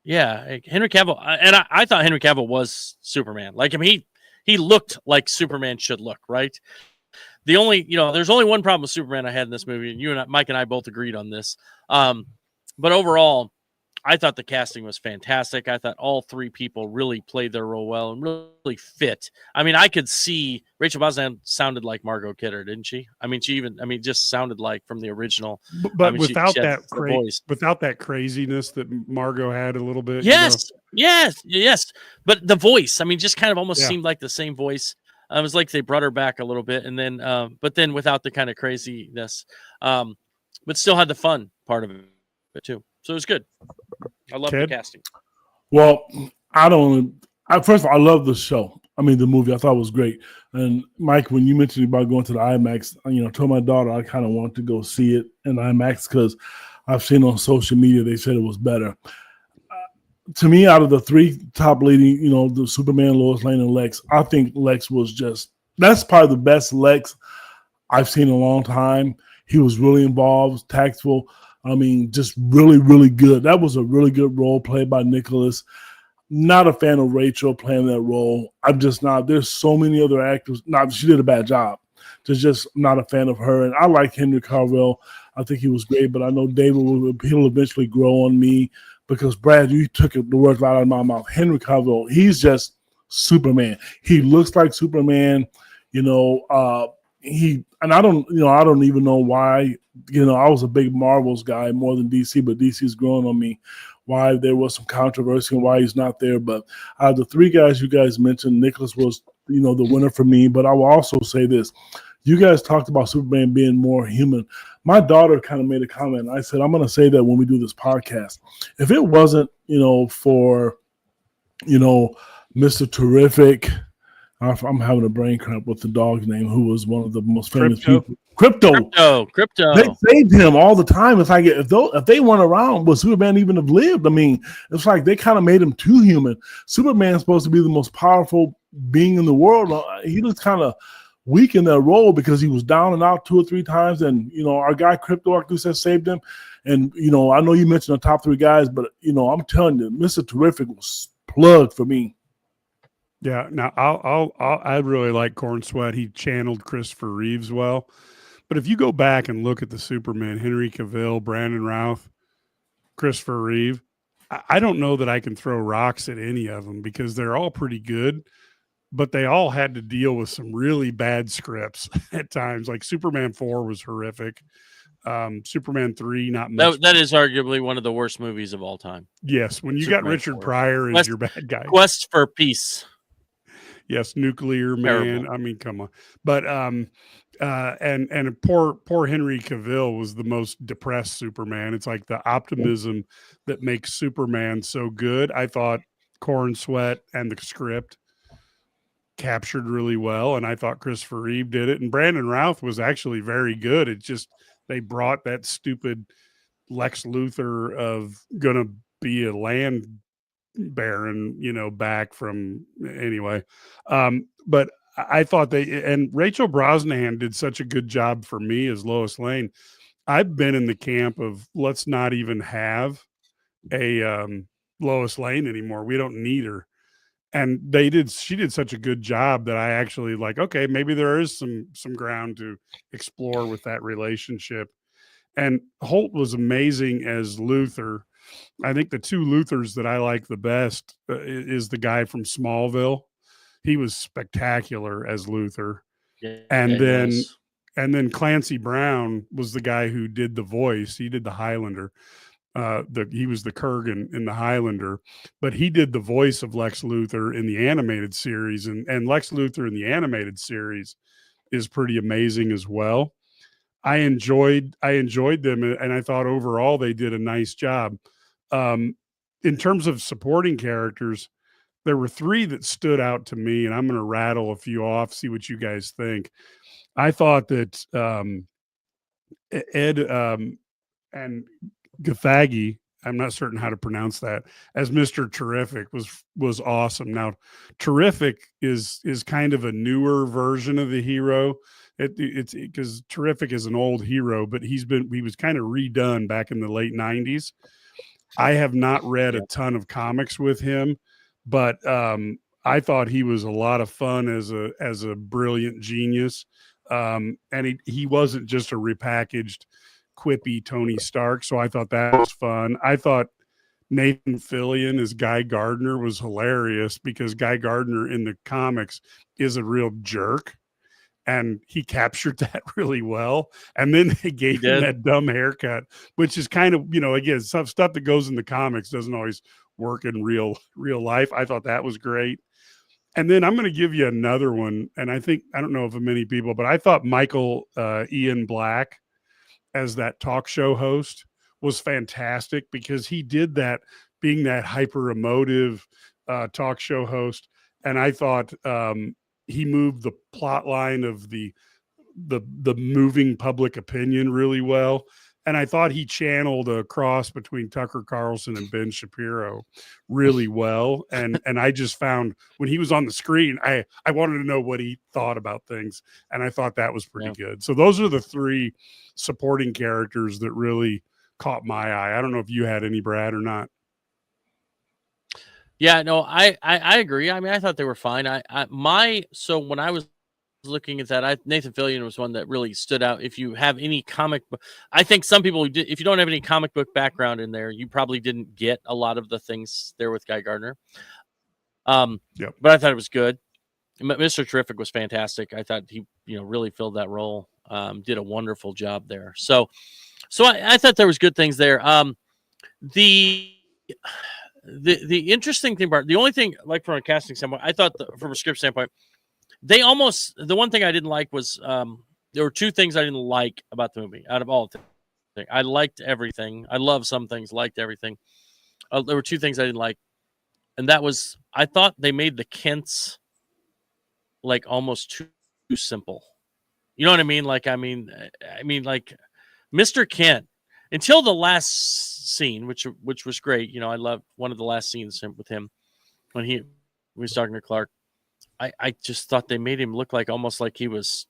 S2: Henry Cavill, and I thought Henry Cavill was Superman. Like, I mean, he looked like Superman should look, right? The only, there's only one problem with Superman I had in this movie, and Mike and I both agreed on this. But overall, I thought the casting was fantastic. I thought all three people really played their role well and really fit. I mean, I could see Rachel Brosnahan sounded like Margot Kidder, didn't she? I mean, just sounded like from the original.
S1: But
S2: I mean,
S1: without
S2: she had
S1: that
S2: the voice.
S1: without that craziness that Margot had a little bit.
S2: Yes, yes. But the voice, I mean, just kind of almost
S1: Yeah.
S2: seemed like the same voice. It was like they brought her back a little bit, and then, but then without the kind of craziness, but still had the fun part of it too. So it was good. I love the casting.
S3: Well, first of all, I love the show. I mean, the movie, I thought it was great. And Mike, when you mentioned about going to the IMAX, I told my daughter I kind of wanted to go see it in IMAX because I've seen on social media they said it was better. To me, out of the three top leading, the Superman, Lois Lane, and Lex, I think Lex that's probably the best Lex I've seen in a long time. He was really involved, tactful. I mean, just really, really good. That was a really good role played by Nicholas. Not a fan of Rachel playing that role. I'm just not. There's so many other actors. She did a bad job. Just not a fan of her. And I like Henry Cavill. I think he was great, but I know David he'll eventually grow on me because, Brad, you took the words right out of my mouth. Henry Cavill, he's just Superman. He looks like Superman. I don't even know why. I was a big Marvels guy more than DC, but DC's growing on me. Why there was some controversy and why he's not there. But out of the three guys you guys mentioned, Nicholas was, the winner for me. But I will also say this. You guys talked about Superman being more human. My daughter kind of made a comment. I said, I'm going to say that when we do this podcast. If it wasn't, for, Mr. Terrific, I'm having a brain cramp with the dog's name, who was one of the most famous people. Crypto.
S2: They
S3: saved him all the time. It's like if they weren't around, would Superman even have lived? I mean, it's like they kind of made him too human. Superman's supposed to be the most powerful being in the world. He was kind of weak in that role because he was down and out 2 or 3 times. And, our guy Crypto, like you said, saved him. And, I know you mentioned the top 3 guys, but, I'm telling you, Mr. Terrific was plugged for me.
S1: Yeah. Now I really like Corn Sweat. He channeled Christopher Reeves well. But if you go back and look at the Superman, Henry Cavill, Brandon Routh, Christopher Reeve, I don't know that I can throw rocks at any of them because they're all pretty good, but they all had to deal with some really bad scripts at times. Like Superman 4 was horrific. Superman 3, not much.
S2: That is arguably one of the worst movies of all time.
S1: Yes, when you
S2: Superman
S1: got Richard
S2: 4.
S1: Pryor as your bad guy.
S2: Quest for Peace.
S1: Yes, Nuclear Man.
S2: Terrible.
S1: I mean, come on. But and poor Henry Cavill was the most depressed Superman. It's like the optimism that makes Superman so good. I thought Corn Sweat and the script captured really well, and I thought Christopher Reeve did it. And Brandon Routh was actually very good. It just they brought that stupid Lex Luthor of gonna be a land baron, back from anyway. But I thought and Rachel Brosnahan did such a good job for me as Lois Lane. I've been in the camp of let's not even have a Lois Lane anymore. We don't need her. And she did such a good job that I actually like, okay, maybe there is some ground to explore with that relationship. And Holt was amazing as Luthor. I think the 2 Luthors that I like the best is the guy from Smallville. He was spectacular as Luthor.
S2: Yeah,
S1: and then Clancy Brown was the guy who did the voice. He did the Highlander. He was the Kurgan in the Highlander, but he did the voice of Lex Luthor in the animated series, and Lex Luthor in the animated series is pretty amazing as well. I enjoyed them, and I thought overall they did a nice job. In terms of supporting characters, there were 3 that stood out to me, and I'm going to rattle a few off, see what you guys think. I thought that Ed and Gathagi, I'm not certain how to pronounce that, as Mr. Terrific was awesome. Now, Terrific is kind of a newer version of the hero. It's because Terrific is an old hero, but he was kind of redone back in the late 90s. I have not read a ton of comics with him, but I thought he was a lot of fun as a brilliant genius. And he wasn't just a repackaged quippy Tony Stark. So I thought that was fun. I thought Nathan Fillion as Guy Gardner was hilarious because Guy Gardner in the comics is a real jerk. And he captured that really well. And then they gave him that dumb haircut, which is kind of, again, some stuff that goes in the comics doesn't always work in real life. I thought that was great. And then I'm going to give you another one. And I don't know if many people, but I thought Michael Ian Black as that talk show host was fantastic because he did that being that hyper emotive talk show host. And I thought he moved the plot line of the moving public opinion really well. And I thought he channeled a cross between Tucker Carlson and Ben Shapiro really well. And I just found when he was on the screen, I wanted to know what he thought about things. And I thought that was pretty good. So those are the three supporting characters that really caught my eye. I don't know if you had any, Brad, or not.
S2: Yeah, no, I agree. I mean, I thought they were fine. So when I was looking at that, Nathan Fillion was one that really stood out. If you have any comic book, I think some people, if you don't have any comic book background in there, you probably didn't get a lot of the things there with Guy Gardner. But I thought it was good. Mr. Terrific was fantastic. I thought he, really filled that role. Did a wonderful job there. So I thought there was good things there. The interesting thing about the only thing, like from a casting standpoint, I thought from a script standpoint, the one thing I didn't like was there were two things I didn't like about the movie out of all the things. I liked everything. I love some things, liked everything. There were two things I didn't like. And that was, I thought they made the Kents like almost too simple. You know what I mean? Like, I mean, like Mr. Kent, until the last scene, which was great. I loved one of the last scenes with him when he was talking to Clark. I just thought they made him look like almost like he was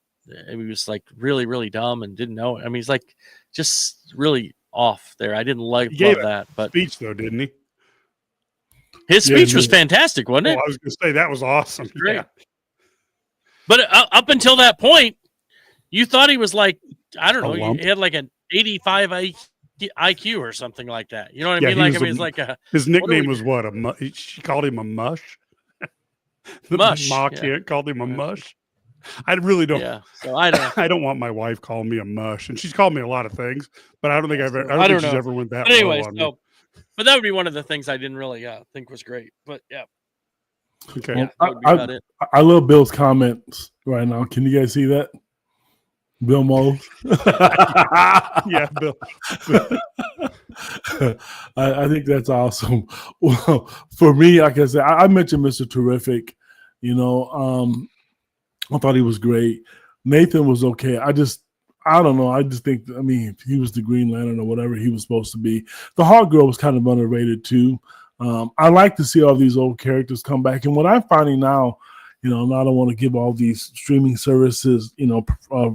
S2: like really, really dumb and didn't know. I mean, he's like just really off there. I didn't love that. But
S1: speech though, didn't he?
S2: His speech was fantastic, wasn't it?
S1: I was going to say that was awesome.
S2: Great. Yeah. But up until that point, you thought he was like, I don't know, he had like an 85 IQ or something like that. You know what I mean? Like, it's like
S1: his nickname was what? She called him a mush. The
S2: mush.
S1: Called him a mush. I really don't.
S2: Yeah. So I don't
S1: want my wife calling me a mush, and she's called me a lot of things, but I don't think I don't think she's ever went that.
S2: But anyway,
S1: low on me.
S2: But that would be one of the things I didn't really think was great. But yeah.
S1: Okay.
S3: Yeah, I love Bill's comments right now. Can you guys see that? Bill Moles.
S1: Yeah, Bill.
S3: I think that's awesome. Well, for me, like I said, I mentioned Mr. Terrific. I thought he was great. Nathan was okay. I don't know. I just think, if he was the Green Lantern or whatever he was supposed to be. The Hawk Girl was kind of underrated too. I like to see all these old characters come back. And what I'm finding now, I don't want to give all these streaming services,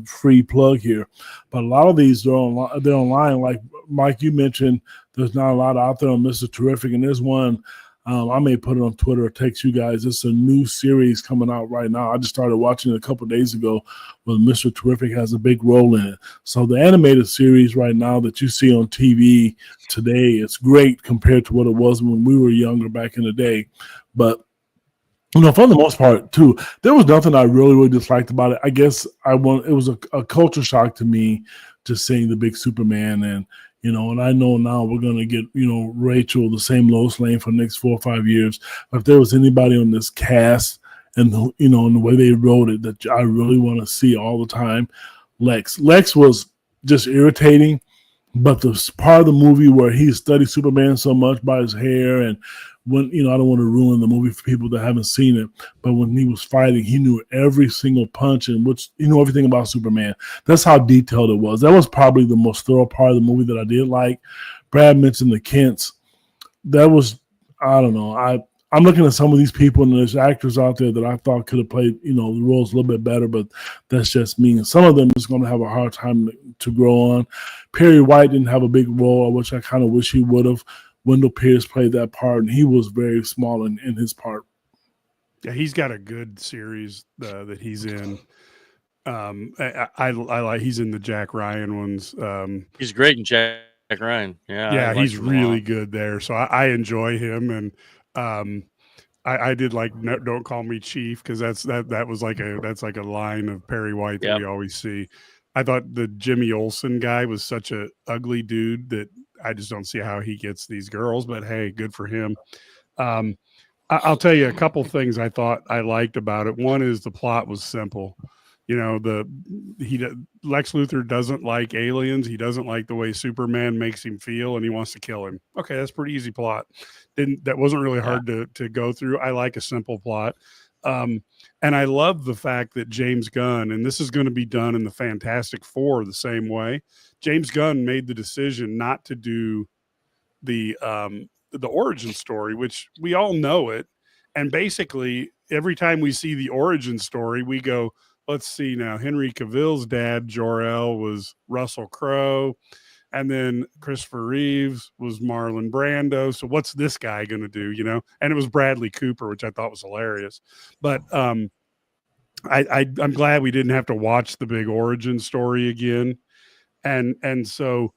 S3: free plug here, but a lot of these they're online. Like Mike, you mentioned, there's not a lot out there on Mr. Terrific, and there's one. I may put it on Twitter or text you guys. It's a new series coming out right now. I just started watching it a couple of days ago where Mr. Terrific has a big role in it. So the animated series right now that you see on TV today, it's great compared to what it was when we were younger back in the day. But, for the most part, too, there was nothing I really, really disliked about it. I guess it was a culture shock to me just seeing the big Superman and, and I know now we're going to get, Rachel, the same Lois Lane for the next 4 or 5 years. But if there was anybody on this cast and, and the way they wrote it that I really want to see all the time, Lex. Lex was just irritating, but the part of the movie where he studied Superman so much by his hair and when, I don't want to ruin the movie for people that haven't seen it, but when he was fighting, he knew every single punch and he knew everything about Superman. That's how detailed it was. That was probably the most thorough part of the movie that I did like. Brad mentioned the Kents. That was, I don't know. I'm looking at some of these people and there's actors out there that I thought could have played, the roles a little bit better, but that's just me. And some of them is going to have a hard time to grow on. Perry White didn't have a big role, which I kind of wish he would have. Wendell Pierce played that part, and he was very small in his part.
S1: Yeah, he's got a good series that he's in. I like. He's in the Jack Ryan ones.
S2: He's great in Jack Ryan. Yeah, I
S1: Yeah,
S2: liked
S1: he's
S2: him a
S1: really
S2: lot.
S1: good there. So I enjoy him, and I did like no, "Don't Call Me Chief" because that was like a line of Perry White that
S2: Yep.
S1: we always see. I thought the Jimmy Olsen guy was such a ugly dude that I just don't see how he gets these girls. But hey, good for him. Um, I'll tell you a couple things I thought I liked about it. One is the plot was simple. You know, Lex Luthor doesn't like aliens. He doesn't like the way Superman makes him feel, and he wants to kill him. Okay, that's pretty easy plot. That wasn't really
S2: Yeah.
S1: hard to go through. I like a simple plot. Um, and I love the fact that James Gunn, and this is going to be done in the Fantastic Four the same way. James Gunn made the decision not to do the origin story, which we all know it. And basically, every time we see the origin story, we go, let's see now. Henry Cavill's dad, Jor-El, was Russell Crowe. And then Christopher Reeves was Marlon Brando. So what's this guy going to do, you know? And it was Bradley Cooper, which I thought was hilarious. But I'm glad we didn't have to watch the big origin story again. And so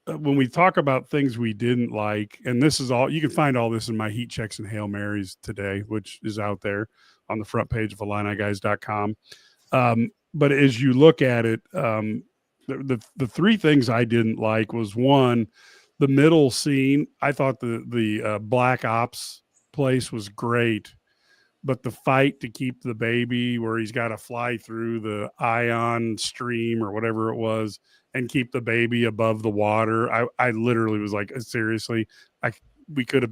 S1: when we talk about things we didn't like, and this is all, you can find all this in my Heat Checks and Hail Marys today, which is out there on the front page of IlliniGuys.com. But as you look at it, the three things I didn't like was, one, the middle scene. I thought the Black Ops place was great, but the fight to keep the baby, where he's got to fly through the ion stream or whatever it was and keep the baby above the water, I literally was like, seriously, they could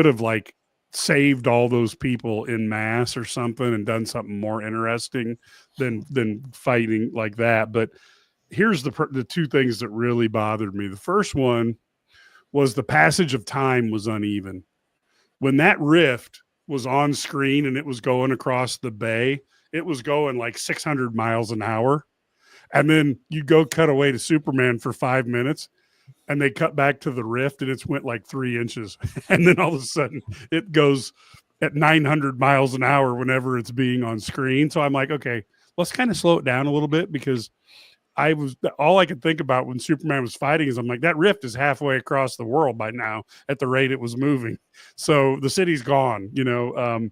S1: have like saved all those people in mass or something and done something more interesting than fighting like that. But here's the two things that really bothered me. The first one was the passage of time was uneven. When that rift was on screen and it was going across the bay, it was going like 600 miles an hour. And then you go cut away to Superman for 5 minutes and they cut back to the rift and it's went like 3 inches. And then all of a sudden it goes at 900 miles an hour whenever it's being on screen. So I'm like, okay, let's kind of slow it down a little bit, because all I could think about when Superman was fighting is I'm like, that rift is halfway across the world by now at the rate it was moving. So the city's gone, you know.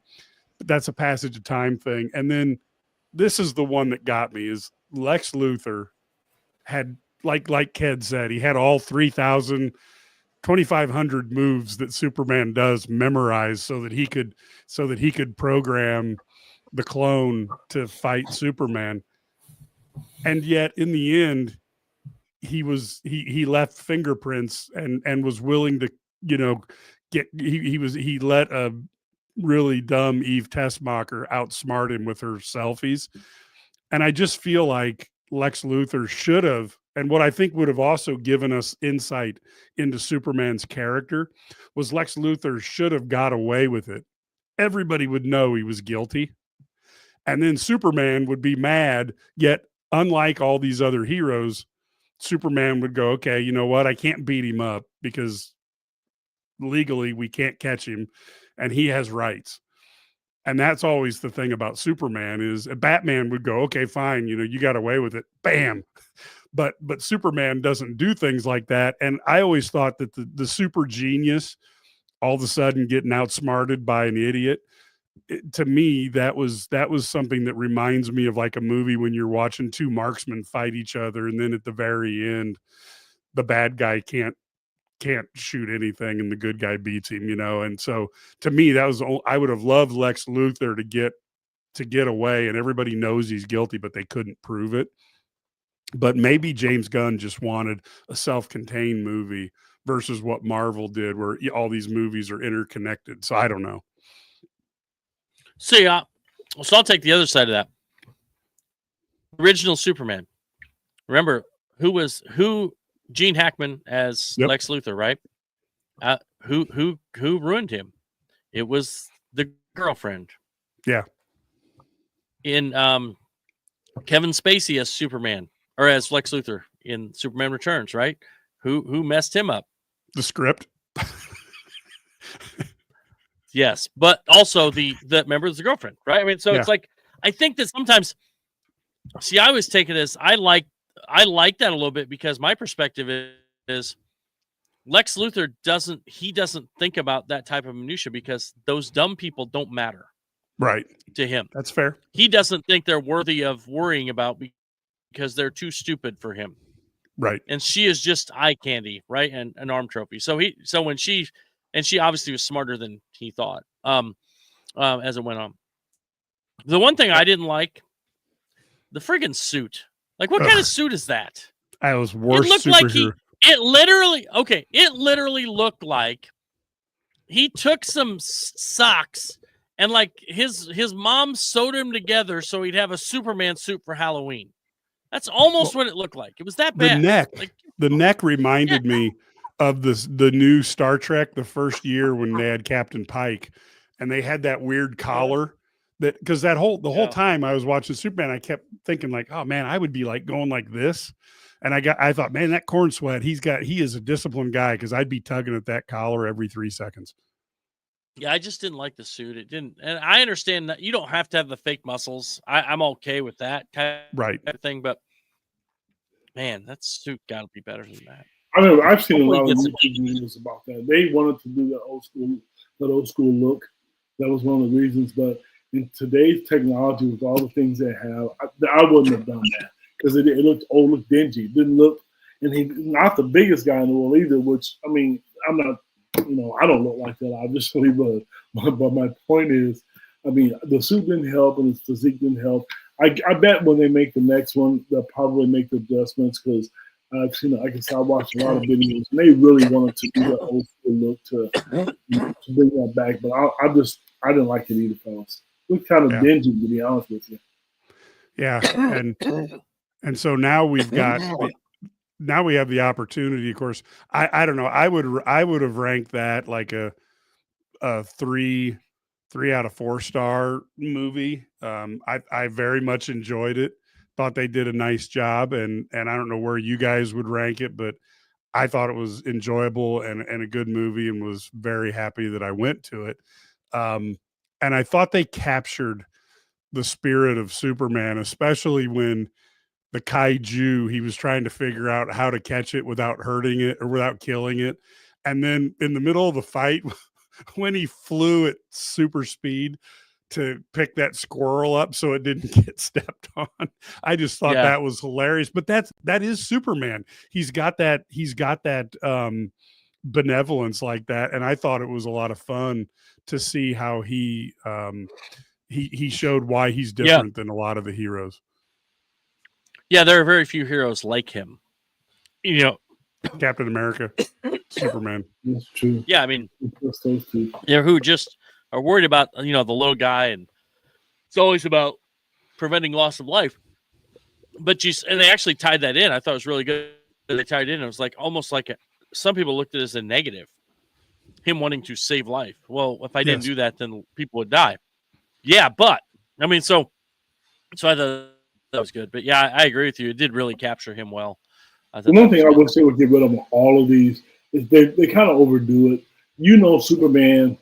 S1: That's a passage of time thing. And then this is the one that got me, is Lex Luthor had, like Ked said, he had all 2,500 moves that Superman does memorized so that he could program the clone to fight Superman. And yet in the end, he left fingerprints and was willing to, you know, he let a really dumb Eve Tessmacher outsmart him with her selfies. And I just feel like Lex Luthor should have, and what I think would have also given us insight into Superman's character, was Lex Luthor should have got away with it. Everybody would know he was guilty. And then Superman would be mad, yet unlike all these other heroes, Superman would go, okay, you know what? I can't beat him up because legally we can't catch him and he has rights. And that's always the thing about Superman, is Batman would go, okay, fine, you know, you got away with it. Bam. But Superman doesn't do things like that. And I always thought that the super genius all of a sudden getting outsmarted by an idiot, to me, that was something that reminds me of like a movie when you're watching two marksmen fight each other, and then at the very end, the bad guy can't shoot anything and the good guy beats him, you know. And so to me, I would have loved Lex Luthor to get away, and everybody knows he's guilty, but they couldn't prove it. But maybe James Gunn just wanted a self-contained movie versus what Marvel did, where all these movies are interconnected. So I don't know.
S2: See, so I'll take the other side of that. Original Superman. Remember who Gene Hackman as
S1: Yep.
S2: Lex Luthor, right? Who ruined him? It was the girlfriend.
S1: Yeah.
S2: In Kevin Spacey as Superman, or as Lex Luthor in Superman Returns, right? Who messed him up?
S1: The script.
S2: Yes, but also the member is the girlfriend, right? I mean, so It's like, I think that sometimes, see, I always take it as I like that a little bit, because my perspective is Lex Luthor doesn't think about that type of minutia because those dumb people don't matter
S1: Right.
S2: to him.
S1: That's fair.
S2: He doesn't think they're worthy of worrying about because they're too stupid for him.
S1: Right.
S2: And she is just eye candy, right? And an arm trophy. So when she obviously was smarter than he thought, as it went on. The one thing I didn't like, the friggin' suit. Like, what kind of suit is that?
S1: I was worst.
S2: It looked
S1: superhero.
S2: like it literally looked like he took some socks and like his mom sewed him together so he'd have a Superman suit for Halloween. That's almost what it looked like. It was that bad.
S1: The neck reminded me of the new Star Trek, the first year when they had Captain Pike, and they had that weird collar. That because the whole time I was watching Superman, I kept thinking like, oh man, I would be like going like this. And I thought, man, that corn sweat, he is a disciplined guy because I'd be tugging at that collar every 3 seconds.
S2: Yeah, I just didn't like the suit. It didn't, and I understand that you don't have to have the fake muscles. I'm okay with that kind of thing, but man, that suit got to be better than that.
S3: I mean, I've seen a lot of videos about that. They wanted to do that old school look. That was one of the reasons. But in today's technology, with all the things they have, I wouldn't have done that because it looked old, looked dingy. It didn't look, and he's not the biggest guy in the world either. Which I mean, I'm not. I don't look like that, obviously, but my point is, I mean, the suit didn't help and his physique didn't help. I bet when they make the next one, they'll probably make the adjustments because I've seen, like I said, I watched a lot of videos and they really wanted to do that old school look to bring that back. But I didn't like it either, fellas. It was kind of dingy, to be honest with you.
S1: Yeah, and so now we've got. Now we have the opportunity. Of course, I don't know. I would have ranked that like a 3 out of 4 star movie. I very much enjoyed it. Thought they did a nice job, and I don't know where you guys would rank it, but I thought it was enjoyable and a good movie, and was very happy that I went to it. And I thought they captured the spirit of Superman, especially when the kaiju, he was trying to figure out how to catch it without hurting it or without killing it. And then in the middle of the fight, when he flew at super speed to pick that squirrel up so it didn't get stepped on, I just thought that was hilarious. But that is Superman. He's got that benevolence like that. And I thought it was a lot of fun to see how he showed why he's different than a lot of the heroes.
S2: Yeah, there are very few heroes like him.
S1: Captain America, Superman.
S3: That's true.
S2: Yeah, I mean, who just are worried about the little guy, and it's always about preventing loss of life. But and they actually tied that in. I thought it was really good. They tied it in. It was like almost like some people looked at it as a negative. Him wanting to save life. Well, if I didn't do that, then people would die. Yeah, but I mean, so I thought that was good. But yeah, I agree with you. It did really capture him well.
S3: The one thing I wish they would get rid of all of these is they kind of overdo it. Superman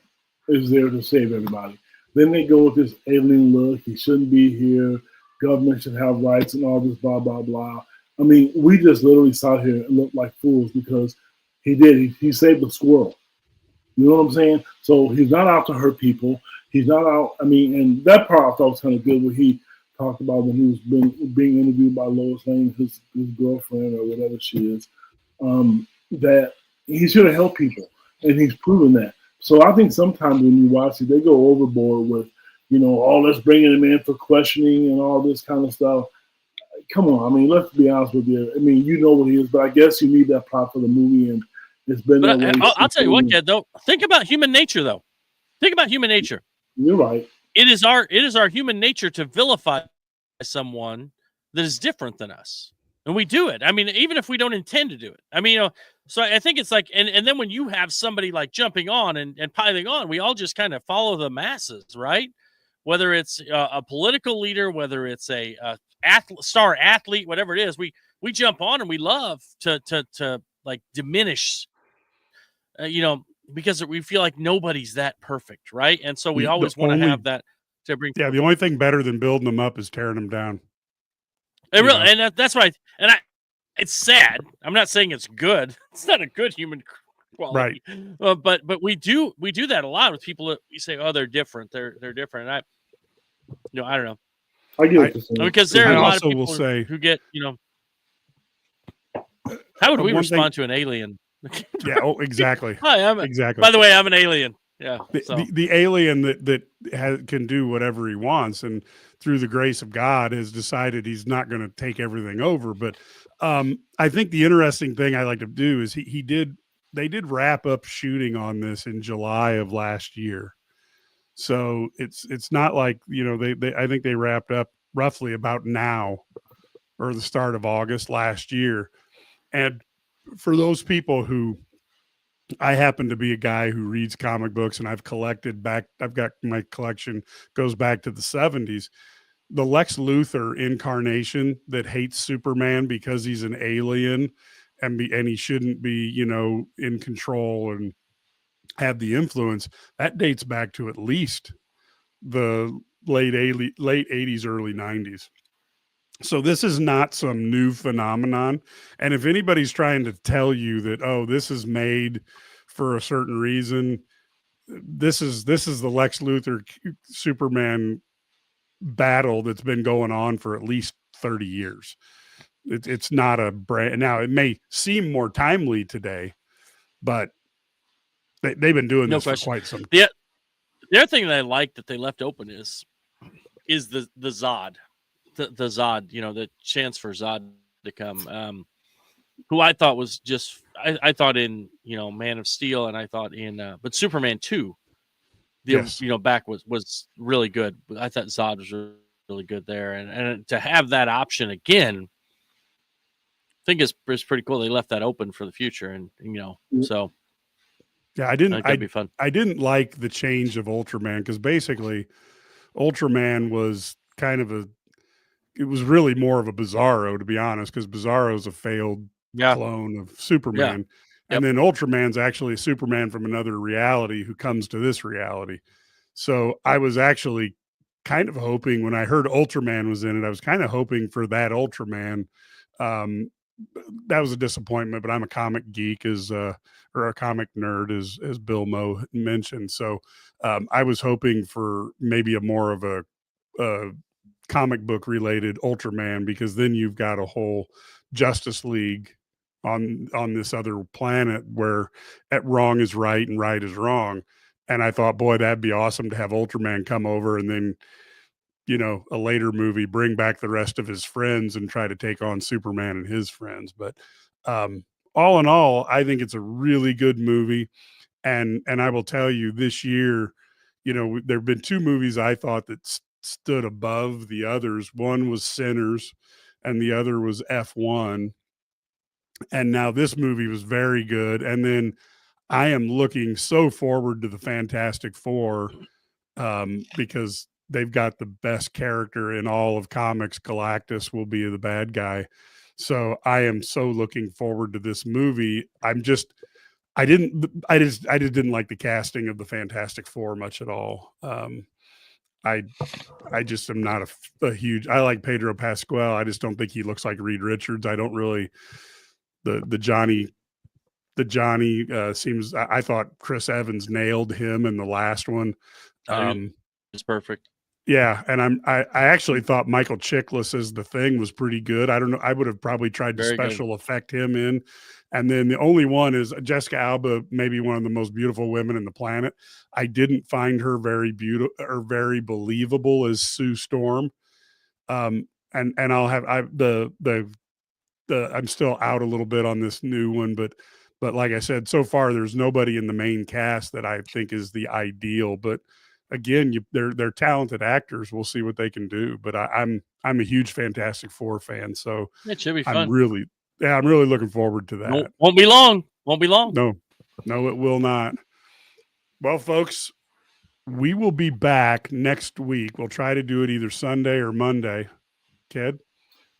S3: is there to save everybody. Then they go with this alien look. He shouldn't be here. Government should have rights and all this blah, blah, blah. I mean, we just literally sat here and looked like fools because he did. He saved the squirrel. You know what I'm saying? So he's not out to hurt people. He's not out. I mean, and that part I thought was kind of good when he talked about when he was being interviewed by Lois Lane, his girlfriend or whatever she is, that he's here to help people, and he's proven that. So I think sometimes when you watch it, they go overboard with, let's bring him in for questioning and all this kind of stuff. Come on, I mean, let's be honest with you. I mean, you know what he is, but I guess you need that plot for the movie, and it's been that way.
S2: I'll tell you what, kid, though. Think about human nature, though. Think about human nature.
S3: You're right.
S2: It is our human nature to vilify someone that is different than us, and we do it. I mean, even if we don't intend to do it. I mean, so I think it's like, and then when you have somebody like jumping on and piling on, we all just kind of follow the masses, right? Whether it's a political leader, whether it's a star athlete, whatever it is, we jump on and we love to like diminish, because we feel like nobody's that perfect, right? And so we always want to have that to bring.
S1: Yeah, the only thing better than building them up is tearing them down.
S2: And really, and that's right. And it's sad. I'm not saying it's good. It's not a good human quality. Right. But we do that a lot with people that you say, oh, they're different. They're different. And I don't know.
S3: I get what you're saying.
S2: Because there are a lot of
S1: also
S2: people
S1: will say,
S2: who get, how would we respond to an alien?
S1: Yeah. Oh, exactly.
S2: Hi,
S1: exactly.
S2: By the way, I'm an alien. Yeah.
S1: The alien that can do whatever he wants, and through the grace of God has decided he's not going to take everything over. But I think the interesting thing I like to do is they did wrap up shooting on this in July of last year. So it's not like, they I think they wrapped up roughly about now or the start of August last year. And for those people who, I happen to be a guy who reads comic books, and I've got my collection goes back to the 70s. The Lex Luthor incarnation that hates Superman because he's an alien and he shouldn't be, in control and have the influence, that dates back to at least the late 80s, early 90s. So this is not some new phenomenon. And if anybody's trying to tell you that, oh, this is made for a certain reason, this is the Lex Luthor Superman battle that's been going on for at least 30 years. It's not a brand. Now, it may seem more timely today, but they've been doing this for quite some time.
S2: The other thing that I like that they left open is the Zod. The Zod, the chance for Zod to come, who I thought was just, I thought in, Man of Steel, and I thought in, but Superman 2, back was really good. I thought Zod was really, really good there. And to have that option again, I think it's pretty cool. They left that open for the future. And so.
S1: Yeah,
S2: be fun.
S1: I didn't like the change of Ultraman, because basically Ultraman was it was really more of a Bizarro, to be honest, because Bizarro is a failed clone of Superman.
S2: Yep.
S1: And then Ultraman's actually a Superman from another reality who comes to this reality. So I was actually kind of hoping, when I heard Ultraman was in it, I was kind of hoping for that Ultraman. That was a disappointment, but I'm a comic geek or a comic nerd, as Bill Moe mentioned. So I was hoping for maybe a more of a comic book related Ultraman, because then you've got a whole Justice League on this other planet where wrong is right and right is wrong. And I thought, boy, that'd be awesome to have Ultraman come over, and then, a later movie, bring back the rest of his friends and try to take on Superman and his friends. But all in all, I think it's a really good movie. And I will tell you, this year, there have been two movies I thought that stood above the others. One was Sinners and the other was F1. And now this movie was very good. And then I am looking so forward to the Fantastic Four, because they've got the best character in all of comics. Galactus will be the bad guy. So I am so looking forward to this movie. I just didn't like the casting of the Fantastic Four much at all. I just am not a huge, I like Pedro Pascal. I just don't think he looks like Reed Richards. I don't really, the Johnny seems, I thought Chris Evans nailed him in the last one.
S2: It's perfect.
S1: Yeah. And I actually thought Michael Chiklis as the Thing was pretty good. I don't know. I would have probably tried to special effect him in. And then the only one is Jessica Alba, maybe one of the most beautiful women in the planet. I didn't find her very beautiful or very believable as Sue Storm. And I'll have, I'm still out a little bit on this new one, but like I said, so far there's nobody in the main cast that I think is the ideal. But again, they're talented actors. We'll see what they can do. But I'm a huge Fantastic Four fan, so
S2: it should be fun.
S1: I'm really looking forward to that.
S2: Won't be long.
S1: No, it will not. Well, folks, we will be back next week. We'll try to do it either Sunday or Monday. Ked?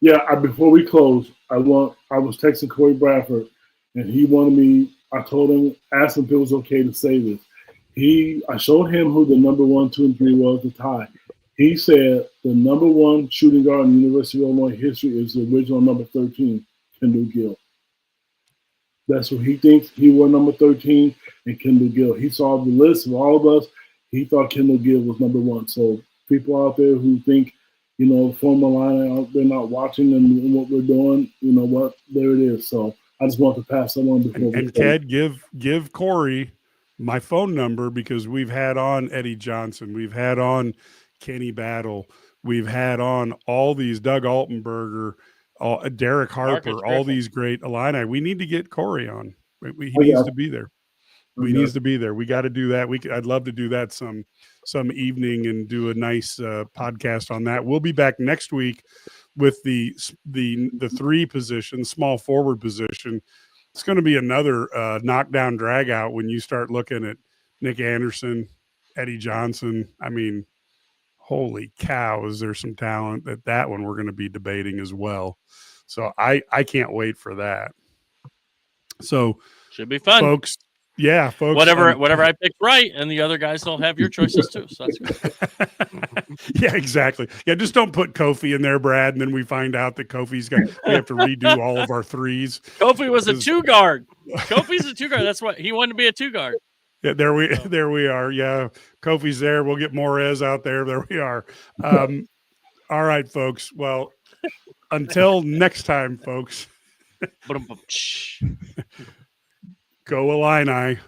S3: Yeah, before we close, I was texting Corey Bradford, and he wanted me, I told him, asked him if it was okay to say this. I showed him who the number 1, 2, and 3 was, the tie. He said the number 1 shooting guard in University of Illinois history is the original number 13, Kendall Gill. That's what he thinks. He wore number 13 and Kendall Gill. He saw the list of all of us. He thought Kendall Gill was number 1. So people out there who think, former line out there not watching and what we're doing, you know what? There it is. So I just want to pass that on before
S1: and Ked, give Corey my phone number, because we've had on Eddie Johnson, we've had on Kenny Battle, we've had on all these Doug Altenberger, Derek Harper, all these great Illini. We need to get Corey on. He needs to be there. He needs to be there. We got to do that. I'd love to do that some evening and do a nice podcast on that. We'll be back next week with the 3 position, small forward position. It's going to be another knockdown drag out when you start looking at Nick Anderson, Eddie Johnson. I mean, holy cow, is there some talent that one we're going to be debating as well. So I can't wait for that. So
S2: should be fun,
S1: folks. Yeah, folks.
S2: Whatever I picked right, and the other guys don't have your choices too. So that's good.
S1: Yeah, exactly. Yeah, just don't put Kofi in there, Brad, and then we find out that we have to redo all of our 3s.
S2: Kofi was a 2 guard. Kofi's a 2 guard. That's what he wanted to be, a 2 guard.
S1: Yeah, there we are. Yeah, Kofi's there. We'll get Morez out there. There we are. All right, folks. Well, until next time, folks. Go Illini.